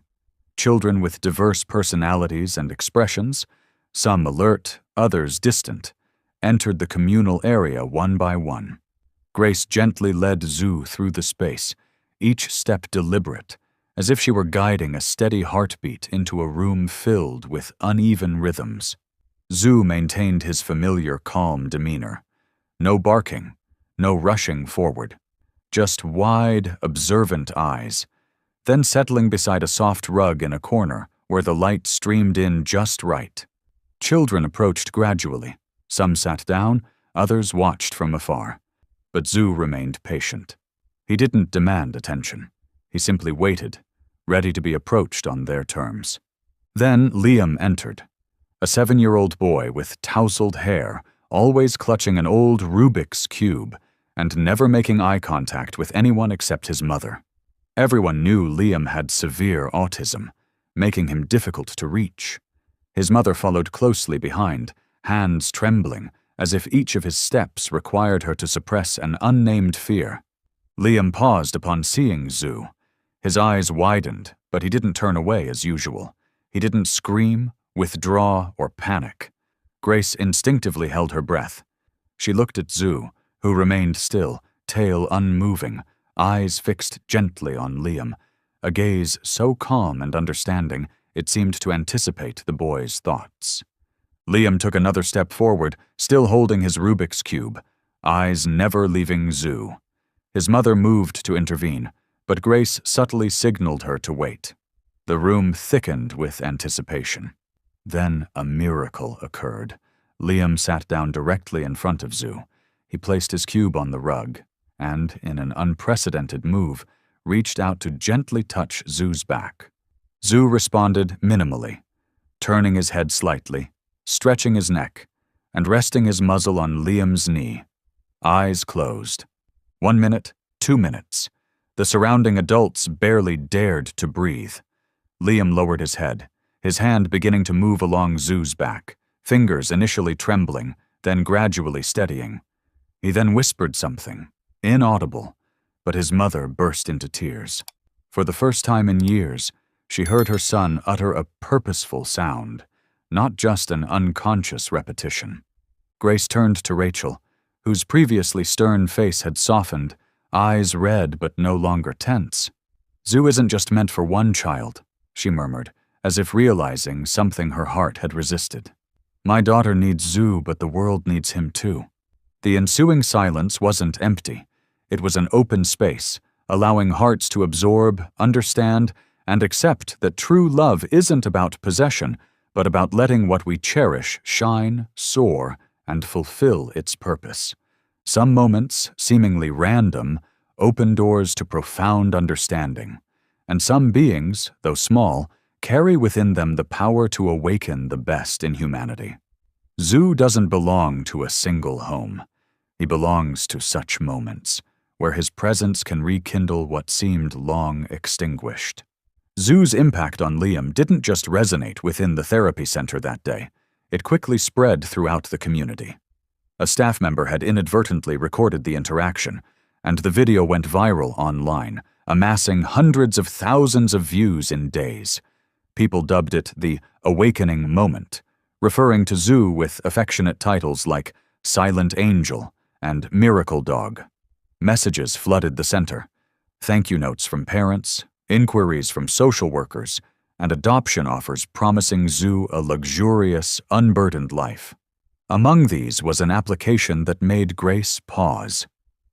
Children with diverse personalities and expressions, some alert, others distant, entered the communal area one by one. Grace gently led Zoo through the space, each step deliberate, as if she were guiding a steady heartbeat into a room filled with uneven rhythms. Zoo maintained his familiar calm demeanor. No barking, no rushing forward. Just wide, observant eyes, then settling beside a soft rug in a corner where the light streamed in just right. Children approached gradually. Some sat down, others watched from afar. But Zoo remained patient. He didn't demand attention. He simply waited, ready to be approached on their terms. Then Liam entered, a 7-year-old boy with tousled hair, always clutching an old Rubik's Cube, and never making eye contact with anyone except his mother. Everyone knew Liam had severe autism, making him difficult to reach. His mother followed closely behind, hands trembling, as if each of his steps required her to suppress an unnamed fear. Liam paused upon seeing Zoo. His eyes widened, but he didn't turn away as usual. He didn't scream, withdraw, or panic. Grace instinctively held her breath. She looked at Zoo, who remained still, tail unmoving, eyes fixed gently on Liam, a gaze so calm and understanding it seemed to anticipate the boy's thoughts. Liam took another step forward, still holding his Rubik's Cube, eyes never leaving Zoo. His mother moved to intervene, but Grace subtly signaled her to wait. The room thickened with anticipation. Then a miracle occurred. Liam sat down directly in front of Zoo. He placed his cube on the rug, and, in an unprecedented move, reached out to gently touch Zoo's back. Zoo responded minimally, turning his head slightly, stretching his neck, and resting his muzzle on Liam's knee. Eyes closed. 1 minute, 2 minutes. The surrounding adults barely dared to breathe. Liam lowered his head, his hand beginning to move along Zoo's back, fingers initially trembling, then gradually steadying. He then whispered something, inaudible, but his mother burst into tears. For the first time in years, she heard her son utter a purposeful sound, not just an unconscious repetition. Grace turned to Rachel, whose previously stern face had softened, eyes red but no longer tense. "Zoo isn't just meant for one child," she murmured, as if realizing something her heart had resisted. "My daughter needs Zoo, but the world needs him too." The ensuing silence wasn't empty. It was an open space, allowing hearts to absorb, understand, and accept that true love isn't about possession, but about letting what we cherish shine, soar, and fulfill its purpose. Some moments, seemingly random, open doors to profound understanding, and some beings, though small, carry within them the power to awaken the best in humanity. Zoo doesn't belong to a single home. He belongs to such moments, where his presence can rekindle what seemed long extinguished. Zoo's impact on Liam didn't just resonate within the therapy center that day. It quickly spread throughout the community. A staff member had inadvertently recorded the interaction, and the video went viral online, amassing hundreds of thousands of views in days. People dubbed it the awakening moment, referring to Zoo with affectionate titles like Silent Angel and Miracle Dog. Messages flooded the center. Thank you notes from parents, inquiries from social workers, and adoption offers promising Zoo a luxurious, unburdened life. Among these was an application that made Grace pause.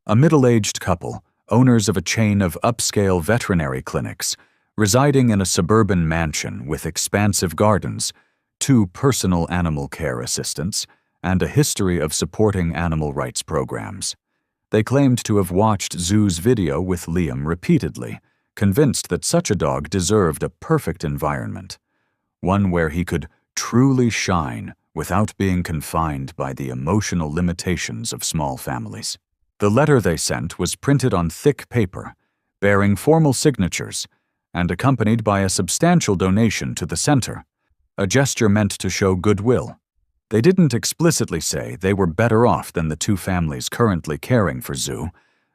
A middle-aged couple, owners of a chain of upscale veterinary clinics, residing in a suburban mansion with expansive gardens, 2 personal animal care assistants, and a history of supporting animal rights programs. They claimed to have watched Zoo's video with Liam repeatedly, convinced that such a dog deserved a perfect environment, one where he could truly shine without being confined by the emotional limitations of small families. The letter they sent was printed on thick paper, bearing formal signatures, and accompanied by a substantial donation to the center, a gesture meant to show goodwill. They didn't explicitly say they were better off than the 2 families currently caring for Zoo,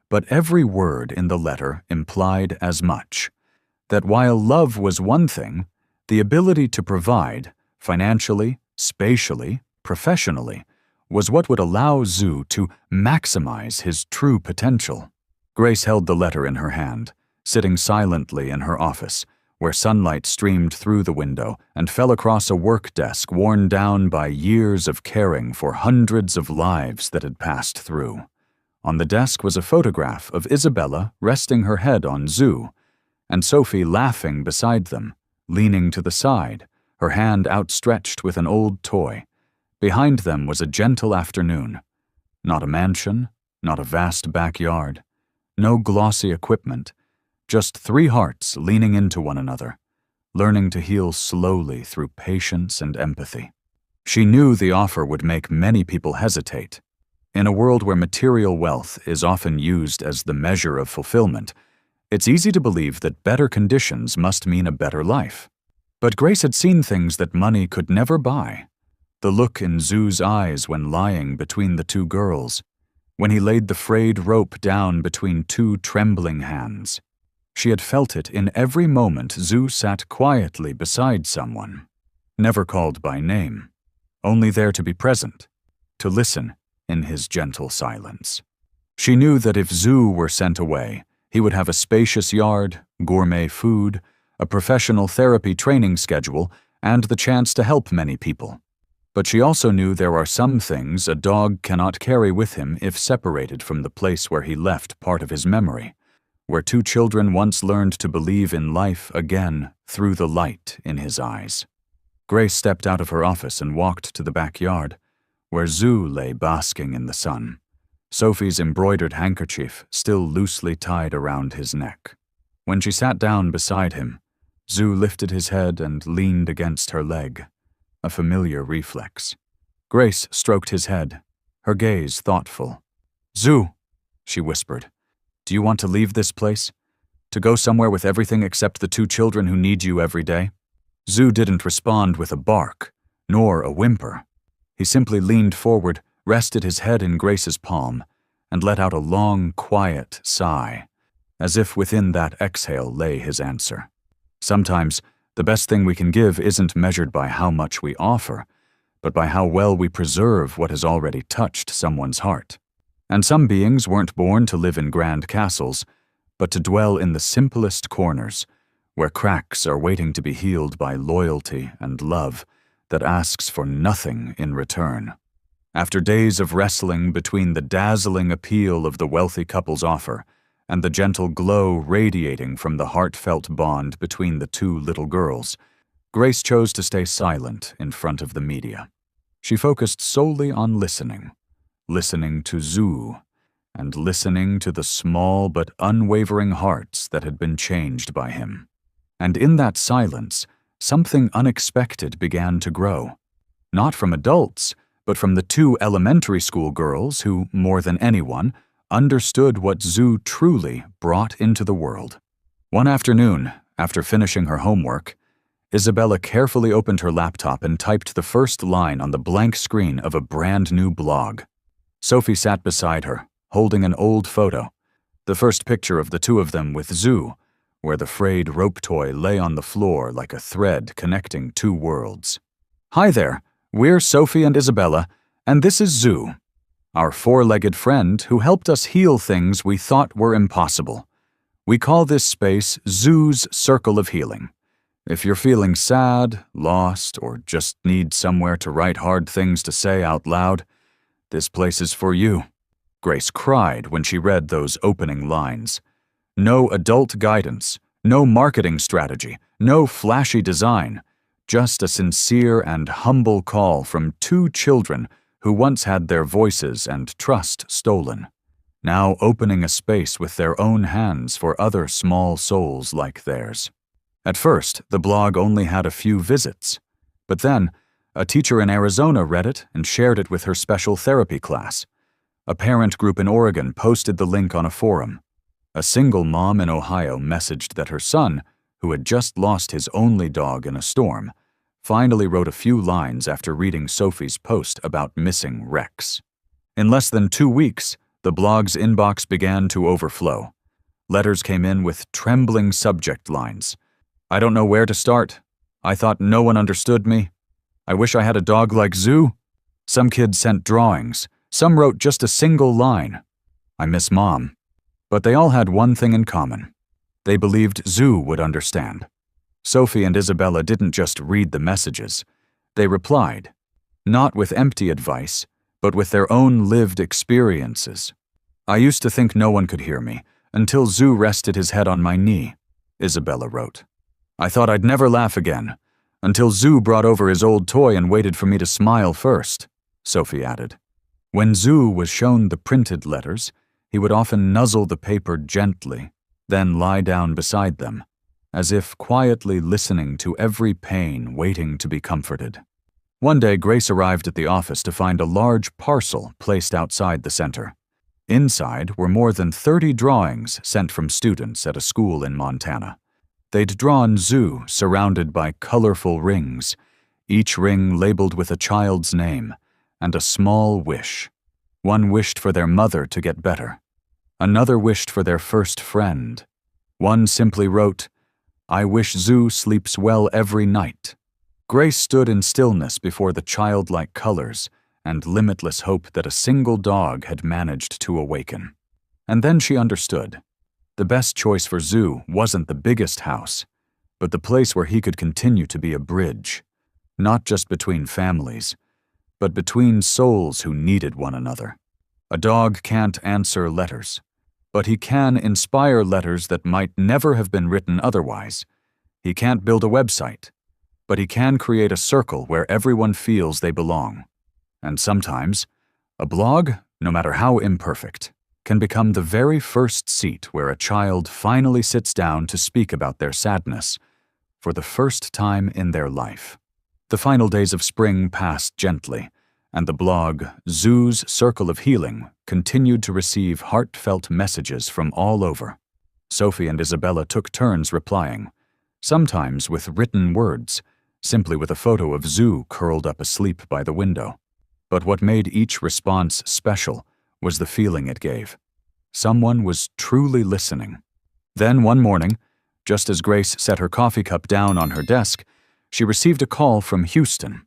but every word in the letter implied as much, that while love was one thing, the ability to provide, financially, spatially, professionally, was what would allow Zoo to maximize his true potential. Grace held the letter in her hand, sitting silently in her office, where sunlight streamed through the window and fell across a work desk worn down by years of caring for hundreds of lives that had passed through. On the desk was a photograph of Isabella resting her head on Zoo, and Sophie laughing beside them, leaning to the side, her hand outstretched with an old toy. Behind them was a gentle afternoon. Not a mansion, not a vast backyard, no glossy equipment, just 3 hearts leaning into one another, learning to heal slowly through patience and empathy. She knew the offer would make many people hesitate. In a world where material wealth is often used as the measure of fulfillment, it's easy to believe that better conditions must mean a better life. But Grace had seen things that money could never buy. The look in Zoo's eyes when lying between the 2 girls, when he laid the frayed rope down between 2 trembling hands. She had felt it in every moment Zoo sat quietly beside someone, never called by name, only there to be present, to listen in his gentle silence. She knew that if Zoo were sent away, he would have a spacious yard, gourmet food, a professional therapy training schedule, and the chance to help many people. But she also knew there are some things a dog cannot carry with him if separated from the place where he left part of his memory, where 2 children once learned to believe in life again through the light in his eyes. Grace stepped out of her office and walked to the backyard, where Zoo lay basking in the sun, Sophie's embroidered handkerchief still loosely tied around his neck. When she sat down beside him, Zoo lifted his head and leaned against her leg, a familiar reflex. Grace stroked his head, her gaze thoughtful. "Zoo," she whispered, "do you want to leave this place? To go somewhere with everything except the two children who need you every day?" Zoo didn't respond with a bark, nor a whimper. He simply leaned forward, rested his head in Grace's palm, and let out a long, quiet sigh, as if within that exhale lay his answer. Sometimes, the best thing we can give isn't measured by how much we offer, but by how well we preserve what has already touched someone's heart. And some beings weren't born to live in grand castles, but to dwell in the simplest corners, where cracks are waiting to be healed by loyalty and love that asks for nothing in return. After days of wrestling between the dazzling appeal of the wealthy couple's offer and the gentle glow radiating from the heartfelt bond between the two little girls, Grace chose to stay silent in front of the media. She focused solely on listening to Zoo, and listening to the small but unwavering hearts that had been changed by him. And in that silence, something unexpected began to grow. Not from adults, but from the two elementary school girls who, more than anyone, understood what Zoo truly brought into the world. One afternoon, after finishing her homework, Isabella carefully opened her laptop and typed the first line on the blank screen of a brand new blog. Sophie sat beside her, holding an old photo, the first picture of the two of them with Zoo, where the frayed rope toy lay on the floor like a thread connecting two worlds. "Hi there, we're Sophie and Isabella, and this is Zoo, our four-legged friend who helped us heal things we thought were impossible. We call this space Zoo's Circle of Healing. If you're feeling sad, lost, or just need somewhere to write hard things to say out loud, this place is for you." Grace cried when she read those opening lines. No adult guidance, no marketing strategy, no flashy design, just a sincere and humble call from two children who once had their voices and trust stolen, now opening a space with their own hands for other small souls like theirs. At first, the blog only had a few visits, but then a teacher in Arizona read it and shared it with her special therapy class. A parent group in Oregon posted the link on a forum. A single mom in Ohio messaged that her son, who had just lost his only dog in a storm, finally wrote a few lines after reading Sophie's post about missing Rex. In less than 2 weeks, the blog's inbox began to overflow. Letters came in with trembling subject lines. "I don't know where to start. I thought no one understood me. I wish I had a dog like Zoo." Some kids sent drawings. Some wrote just a single line. "I miss Mom." But they all had one thing in common. They believed Zoo would understand. Sophie and Isabella didn't just read the messages. They replied, not with empty advice, but with their own lived experiences. "I used to think no one could hear me, until Zoo rested his head on my knee," Isabella wrote. "I thought I'd never laugh again, until Zoo brought over his old toy and waited for me to smile first," Sophie added. When Zoo was shown the printed letters, he would often nuzzle the paper gently, then lie down beside them, as if quietly listening to every pain waiting to be comforted. One day, Grace arrived at the office to find a large parcel placed outside the center. Inside were more than 30 drawings sent from students at a school in Montana. They'd drawn Zoo surrounded by colorful rings, each ring labeled with a child's name, and a small wish. One wished for their mother to get better. Another wished for their first friend. One simply wrote, "I wish Zoo sleeps well every night." Grace stood in stillness before the childlike colors and limitless hope that a single dog had managed to awaken. And then she understood. The best choice for Zoo wasn't the biggest house, but the place where he could continue to be a bridge, not just between families, but between souls who needed one another. A dog can't answer letters, but he can inspire letters that might never have been written otherwise. He can't build a website, but he can create a circle where everyone feels they belong. And sometimes, a blog, no matter how imperfect, can become the very first seat where a child finally sits down to speak about their sadness for the first time in their life. The final days of spring passed gently, and the blog Zoo's Circle of Healing continued to receive heartfelt messages from all over. Sophie and Isabella took turns replying, sometimes with written words, simply with a photo of Zoo curled up asleep by the window. But what made each response special was the feeling it gave. Someone was truly listening. Then one morning, just as Grace set her coffee cup down on her desk, she received a call from Houston.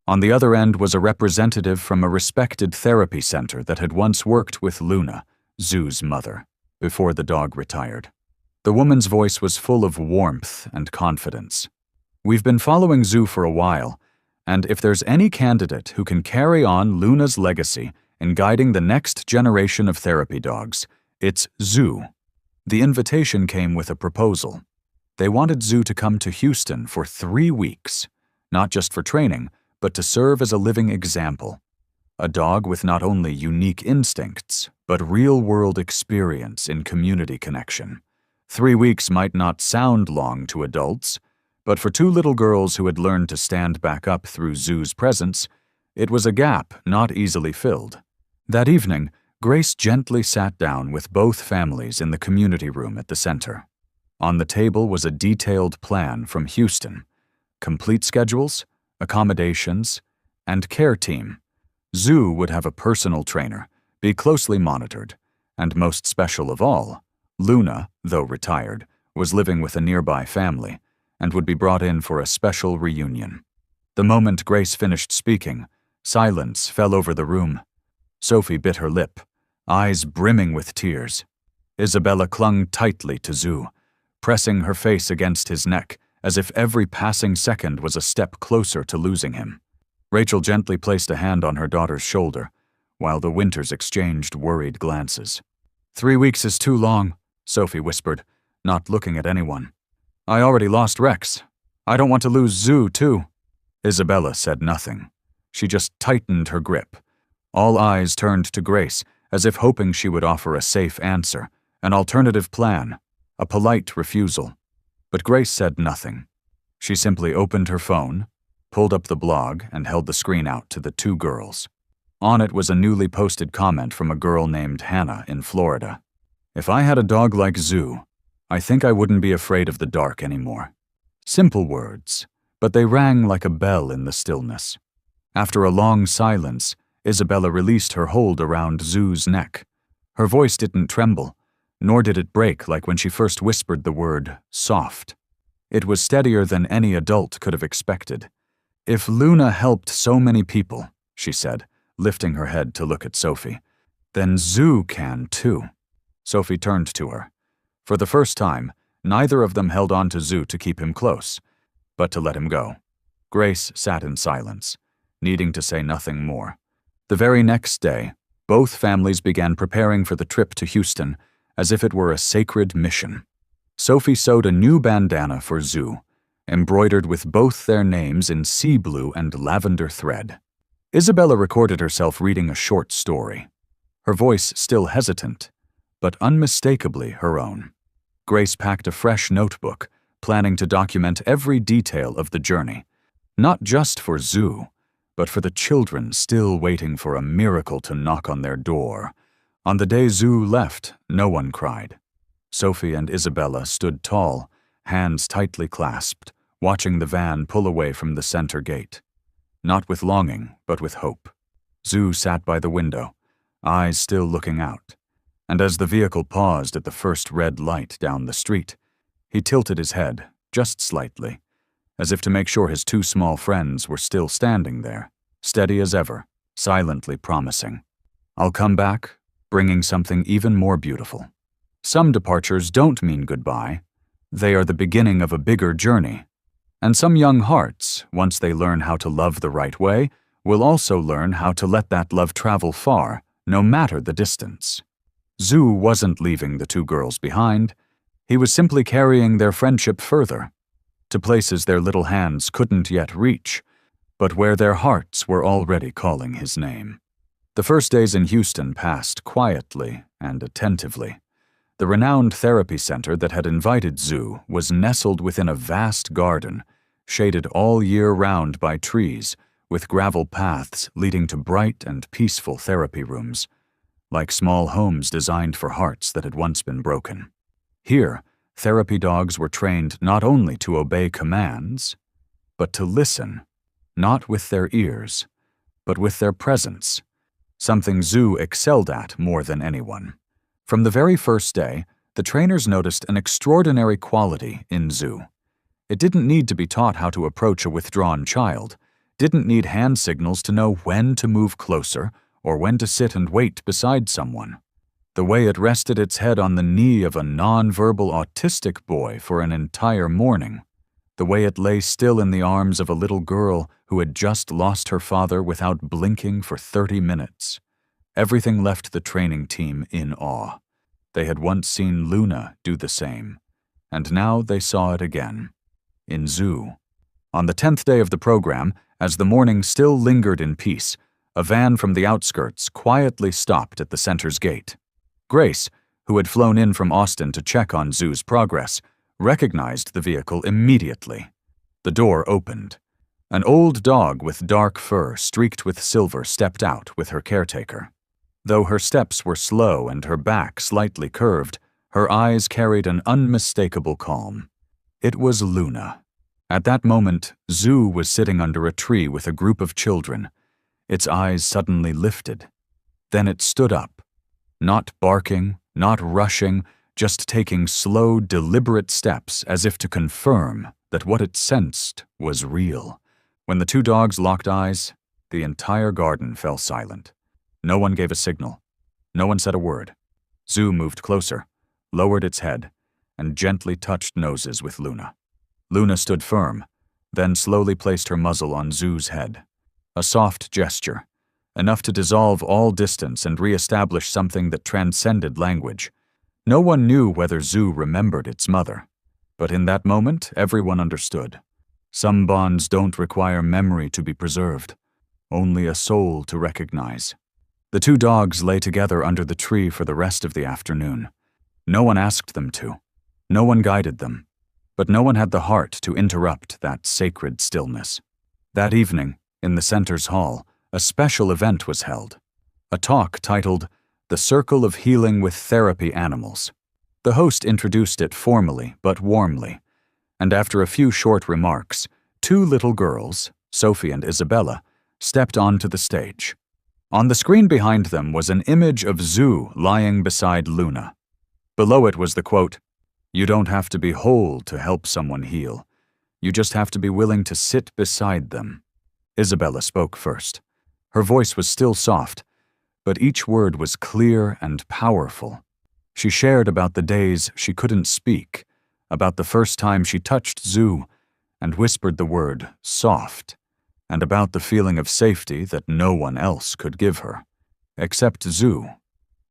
On the other end was a representative from a respected therapy center that had once worked with Luna, Zoo's mother, before the dog retired. The woman's voice was full of warmth and confidence. "We've been following Zoo for a while, and if there's any candidate who can carry on Luna's legacy in guiding the next generation of therapy dogs, it's Zoo." The invitation came with a proposal. They wanted Zoo to come to Houston for 3 weeks, not just for training, but to serve as a living example. A dog with not only unique instincts, but real-world experience in community connection. 3 weeks might not sound long to adults, but for 2 little girls who had learned to stand back up through Zoo's presence, it was a gap not easily filled. That evening, Grace gently sat down with both families in the community room at the center. On the table was a detailed plan from Houston, complete schedules, accommodations, and care team. Zoo would have a personal trainer, be closely monitored, and most special of all, Luna, though retired, was living with a nearby family and would be brought in for a special reunion. The moment Grace finished speaking, silence fell over the room. Sophie bit her lip, eyes brimming with tears. Isabella clung tightly to Zoo, pressing her face against his neck as if every passing second was a step closer to losing him. Rachel gently placed a hand on her daughter's shoulder, while the Winters exchanged worried glances. 3 weeks is too long, Sophie whispered, not looking at anyone. I already lost Rex. I don't want to lose Zoo, too. Isabella said nothing. She just tightened her grip. All eyes turned to Grace, as if hoping she would offer a safe answer, an alternative plan, a polite refusal. But Grace said nothing. She simply opened her phone, pulled up the blog, and held the screen out to the 2 girls. On it was a newly posted comment from a girl named Hannah in Florida. "If I had a dog like Zoo, I think I wouldn't be afraid of the dark anymore." Simple words, but they rang like a bell in the stillness. After a long silence, Isabella released her hold around Zoo's neck. Her voice didn't tremble, nor did it break like when she first whispered the word soft. It was steadier than any adult could have expected. "If Luna helped so many people," she said, lifting her head to look at Sophie, "then Zoo can too." Sophie turned to her. For the first time, neither of them held on to Zoo to keep him close, but to let him go. Grace sat in silence, needing to say nothing more. The very next day, both families began preparing for the trip to Houston as if it were a sacred mission. Sophie sewed a new bandana for Zoo, embroidered with both their names in sea blue and lavender thread. Isabella recorded herself reading a short story, her voice still hesitant, but unmistakably her own. Grace packed a fresh notebook, planning to document every detail of the journey, not just for Zoo, but for the children still waiting for a miracle to knock on their door. On the day Zoo left, no one cried. Sophie and Isabella stood tall, hands tightly clasped, watching the van pull away from the center gate. Not with longing, but with hope. Zoo sat by the window, eyes still looking out, and as the vehicle paused at the first red light down the street, he tilted his head, just slightly, as if to make sure his 2 small friends were still standing there, steady as ever, silently promising, "I'll come back, bringing something even more beautiful." Some departures don't mean goodbye. They are the beginning of a bigger journey. And some young hearts, once they learn how to love the right way, will also learn how to let that love travel far, no matter the distance. Zoo wasn't leaving the 2 girls behind. He was simply carrying their friendship further, to places their little hands couldn't yet reach, but where their hearts were already calling his name. The first days in Houston passed quietly and attentively. The renowned therapy center that had invited Zoo was nestled within a vast garden, shaded all year round by trees, with gravel paths leading to bright and peaceful therapy rooms, like small homes designed for hearts that had once been broken. Here, therapy dogs were trained not only to obey commands, but to listen, not with their ears, but with their presence, something Zoo excelled at more than anyone. From the very first day, the trainers noticed an extraordinary quality in Zoo. It didn't need to be taught how to approach a withdrawn child, didn't need hand signals to know when to move closer or when to sit and wait beside someone. The way it rested its head on the knee of a non-verbal autistic boy for an entire morning, the way it lay still in the arms of a little girl who had just lost her father without blinking for 30 minutes. Everything left the training team in awe. They had once seen Luna do the same, and now they saw it again, in Zoo. On the 10th day of the program, as the morning still lingered in peace, a van from the outskirts quietly stopped at the center's gate. Grace, who had flown in from Austin to check on Zoo's progress, recognized the vehicle immediately. The door opened. An old dog with dark fur streaked with silver stepped out with her caretaker. Though her steps were slow and her back slightly curved, her eyes carried an unmistakable calm. It was Luna. At that moment, Zoo was sitting under a tree with a group of children. Its eyes suddenly lifted. Then it stood up. Not barking, not rushing, just taking slow, deliberate steps as if to confirm that what it sensed was real. When the two dogs locked eyes, the entire garden fell silent. No one gave a signal. No one said a word. Zoo moved closer, lowered its head, and gently touched noses with Luna. Luna stood firm, then slowly placed her muzzle on Zoo's head. A soft gesture, enough to dissolve all distance and re-establish something that transcended language. No one knew whether Zoo remembered its mother, but in that moment, everyone understood. Some bonds don't require memory to be preserved, only a soul to recognize. The two dogs lay together under the tree for the rest of the afternoon. No one asked them to. No one guided them. But no one had the heart to interrupt that sacred stillness. That evening, in the center's hall, a special event was held. A talk titled, "The Circle of Healing with Therapy Animals." The host introduced it formally but warmly, and after a few short remarks, two little girls, Sophie and Isabella, stepped onto the stage. On the screen behind them was an image of Zoo lying beside Luna. Below it was the quote, "You don't have to be whole to help someone heal. You just have to be willing to sit beside them." Isabella spoke first. Her voice was still soft, but each word was clear and powerful. She shared about the days she couldn't speak, about the first time she touched Zoo and whispered the word soft, and about the feeling of safety that no one else could give her, except Zoo.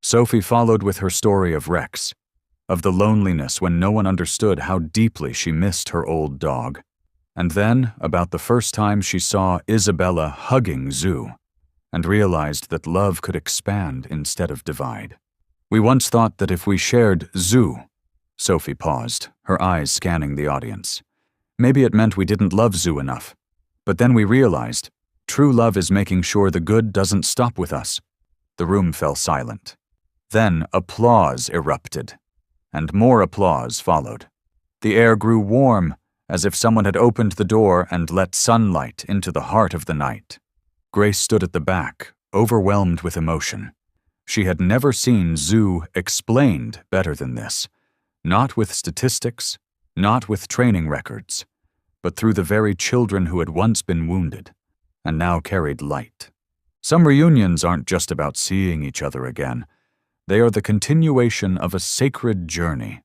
Sophie followed with her story of Rex, of the loneliness when no one understood how deeply she missed her old dog, and then about the first time she saw Isabella hugging Zoo, and realized that love could expand instead of divide. "We once thought that if we shared Zoo," Sophie paused, her eyes scanning the audience. "Maybe it meant we didn't love Zoo enough. But then we realized, true love is making sure the good doesn't stop with us." The room fell silent. Then applause erupted, and more applause followed. The air grew warm, as if someone had opened the door and let sunlight into the heart of the night. Grace stood at the back, overwhelmed with emotion. She had never seen Zoo explained better than this, not with statistics, not with training records, but through the very children who had once been wounded and now carried light. Some reunions aren't just about seeing each other again. They are the continuation of a sacred journey.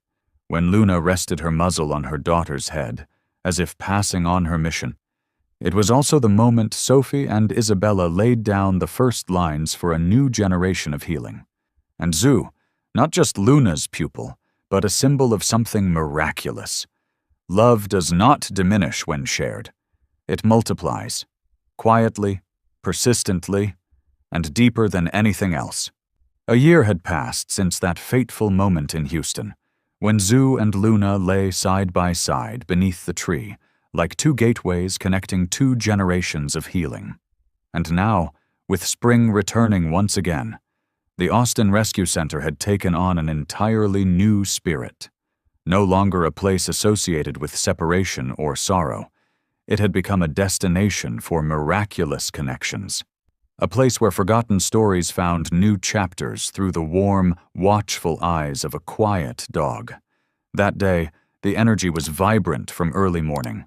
When Luna rested her muzzle on her daughter's head, as if passing on her mission, it was also the moment Sophie and Isabella laid down the first lines for a new generation of healing. And Zoo, not just Luna's pupil, but a symbol of something miraculous. Love does not diminish when shared. It multiplies, quietly, persistently, and deeper than anything else. A year had passed since that fateful moment in Houston, when Zoo and Luna lay side by side beneath the tree, like two gateways connecting two generations of healing. And now, with spring returning once again, the Austin Rescue Center had taken on an entirely new spirit. No longer a place associated with separation or sorrow, it had become a destination for miraculous connections. A place where forgotten stories found new chapters through the warm, watchful eyes of a quiet dog. That day, the energy was vibrant from early morning.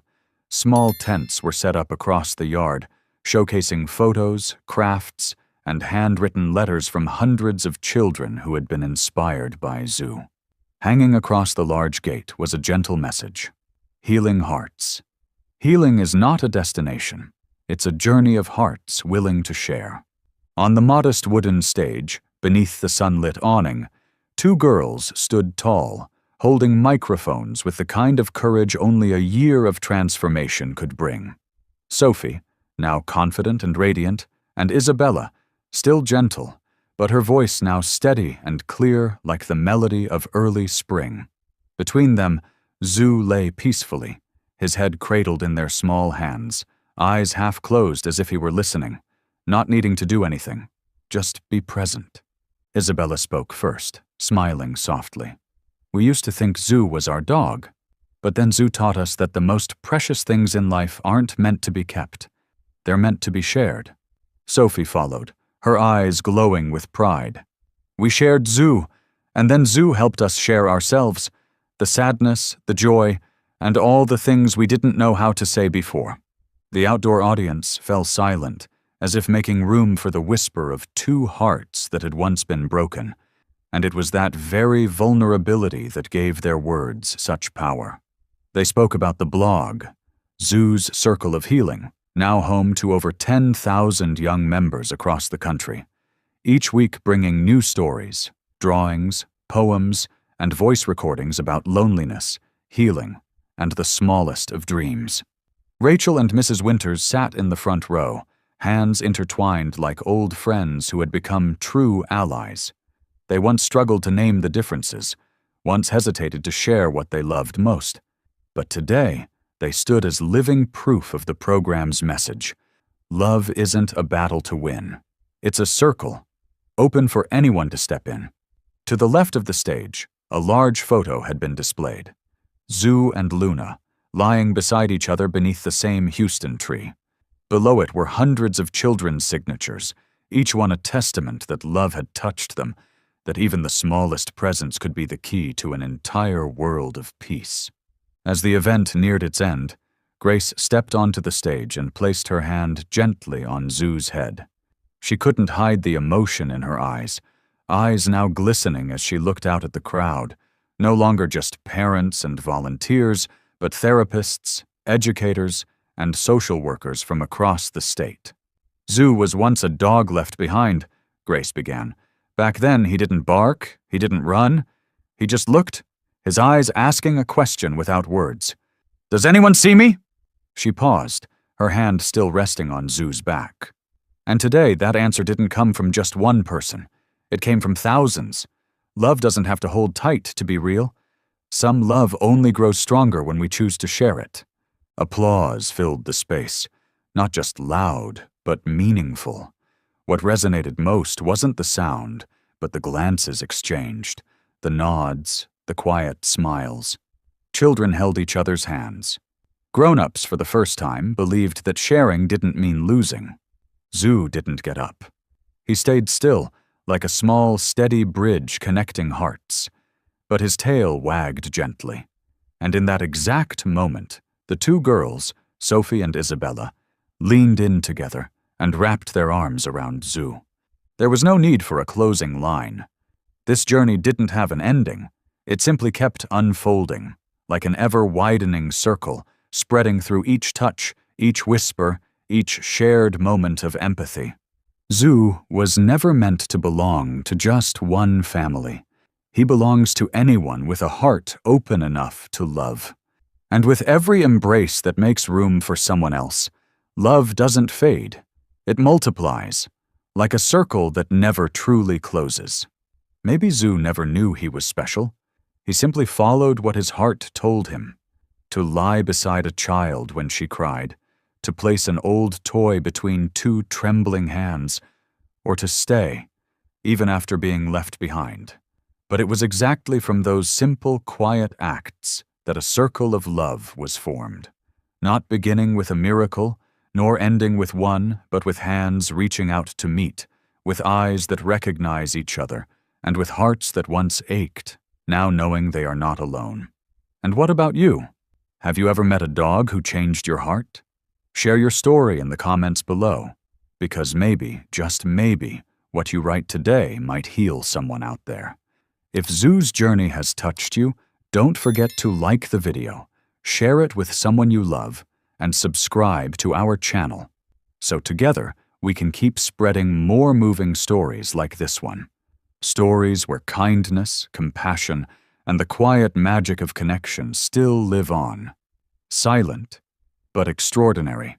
Small tents were set up across the yard, showcasing photos, crafts, and handwritten letters from hundreds of children who had been inspired by Zoo. Hanging across the large gate was a gentle message: healing hearts. Healing is not a destination. It's a journey of hearts willing to share. On the modest wooden stage, beneath the sunlit awning, two girls stood tall, holding microphones with the kind of courage only a year of transformation could bring. Sophie, now confident and radiant, and Isabella, still gentle, but her voice now steady and clear like the melody of early spring. Between them, Zoo lay peacefully, his head cradled in their small hands, eyes half closed as if he were listening, not needing to do anything, just be present. Isabella spoke first, smiling softly. We used to think Zoo was our dog, but then Zoo taught us that the most precious things in life aren't meant to be kept. They're meant to be shared. Sophie followed, her eyes glowing with pride. We shared Zoo, and then Zoo helped us share ourselves, the sadness, the joy, and all the things we didn't know how to say before. The outdoor audience fell silent, as if making room for the whisper of two hearts that had once been broken, and it was that very vulnerability that gave their words such power. They spoke about the blog, Zoo's Circle of Healing, now home to over 10,000 young members across the country, each week bringing new stories, drawings, poems, and voice recordings about loneliness, healing, and the smallest of dreams. Rachel and Mrs. Winters sat in the front row, hands intertwined like old friends who had become true allies. They once struggled to name the differences, once hesitated to share what they loved most. But today, they stood as living proof of the program's message. Love isn't a battle to win. It's a circle, open for anyone to step in. To the left of the stage, a large photo had been displayed. Zoo and Luna, lying beside each other beneath the same Houston tree. Below it were hundreds of children's signatures, each one a testament that love had touched them, that even the smallest presence could be the key to an entire world of peace. As the event neared its end, Grace stepped onto the stage and placed her hand gently on Zoo's head. She couldn't hide the emotion in her eyes now glistening as she looked out at the crowd, no longer just parents and volunteers, but therapists, educators, and social workers from across the state. Zoo was once a dog left behind, Grace began. Back then, he didn't bark, he didn't run. He just looked, his eyes asking a question without words. "Does anyone see me?" She paused, her hand still resting on Zoo's back. And today, that answer didn't come from just one person. It came from thousands. Love doesn't have to hold tight to be real. Some love only grows stronger when we choose to share it. Applause filled the space, not just loud, but meaningful. What resonated most wasn't the sound, but the glances exchanged, the nods, the quiet smiles. Children held each other's hands. Grown-ups, for the first time, believed that sharing didn't mean losing. Zoo didn't get up. He stayed still, like a small, steady bridge connecting hearts. But his tail wagged gently. And in that exact moment, the two girls, Sophie and Isabella, leaned in together and wrapped their arms around Zoo. There was no need for a closing line. This journey didn't have an ending. It simply kept unfolding, like an ever-widening circle, spreading through each touch, each whisper, each shared moment of empathy. Zoo was never meant to belong to just one family. He belongs to anyone with a heart open enough to love. And with every embrace that makes room for someone else, love doesn't fade. It multiplies, like a circle that never truly closes. Maybe Zoo never knew he was special. He simply followed what his heart told him. To lie beside a child when she cried, to place an old toy between two trembling hands, or to stay, even after being left behind. But it was exactly from those simple, quiet acts that a circle of love was formed, not beginning with a miracle, nor ending with one, but with hands reaching out to meet, with eyes that recognize each other, and with hearts that once ached, now knowing they are not alone. And what about you? Have you ever met a dog who changed your heart? Share your story in the comments below, because maybe, just maybe, what you write today might heal someone out there. If Zoo's journey has touched you, don't forget to like the video, share it with someone you love, and subscribe to our channel, so together we can keep spreading more moving stories like this one. Stories where kindness, compassion, and the quiet magic of connection still live on. Silent, but extraordinary.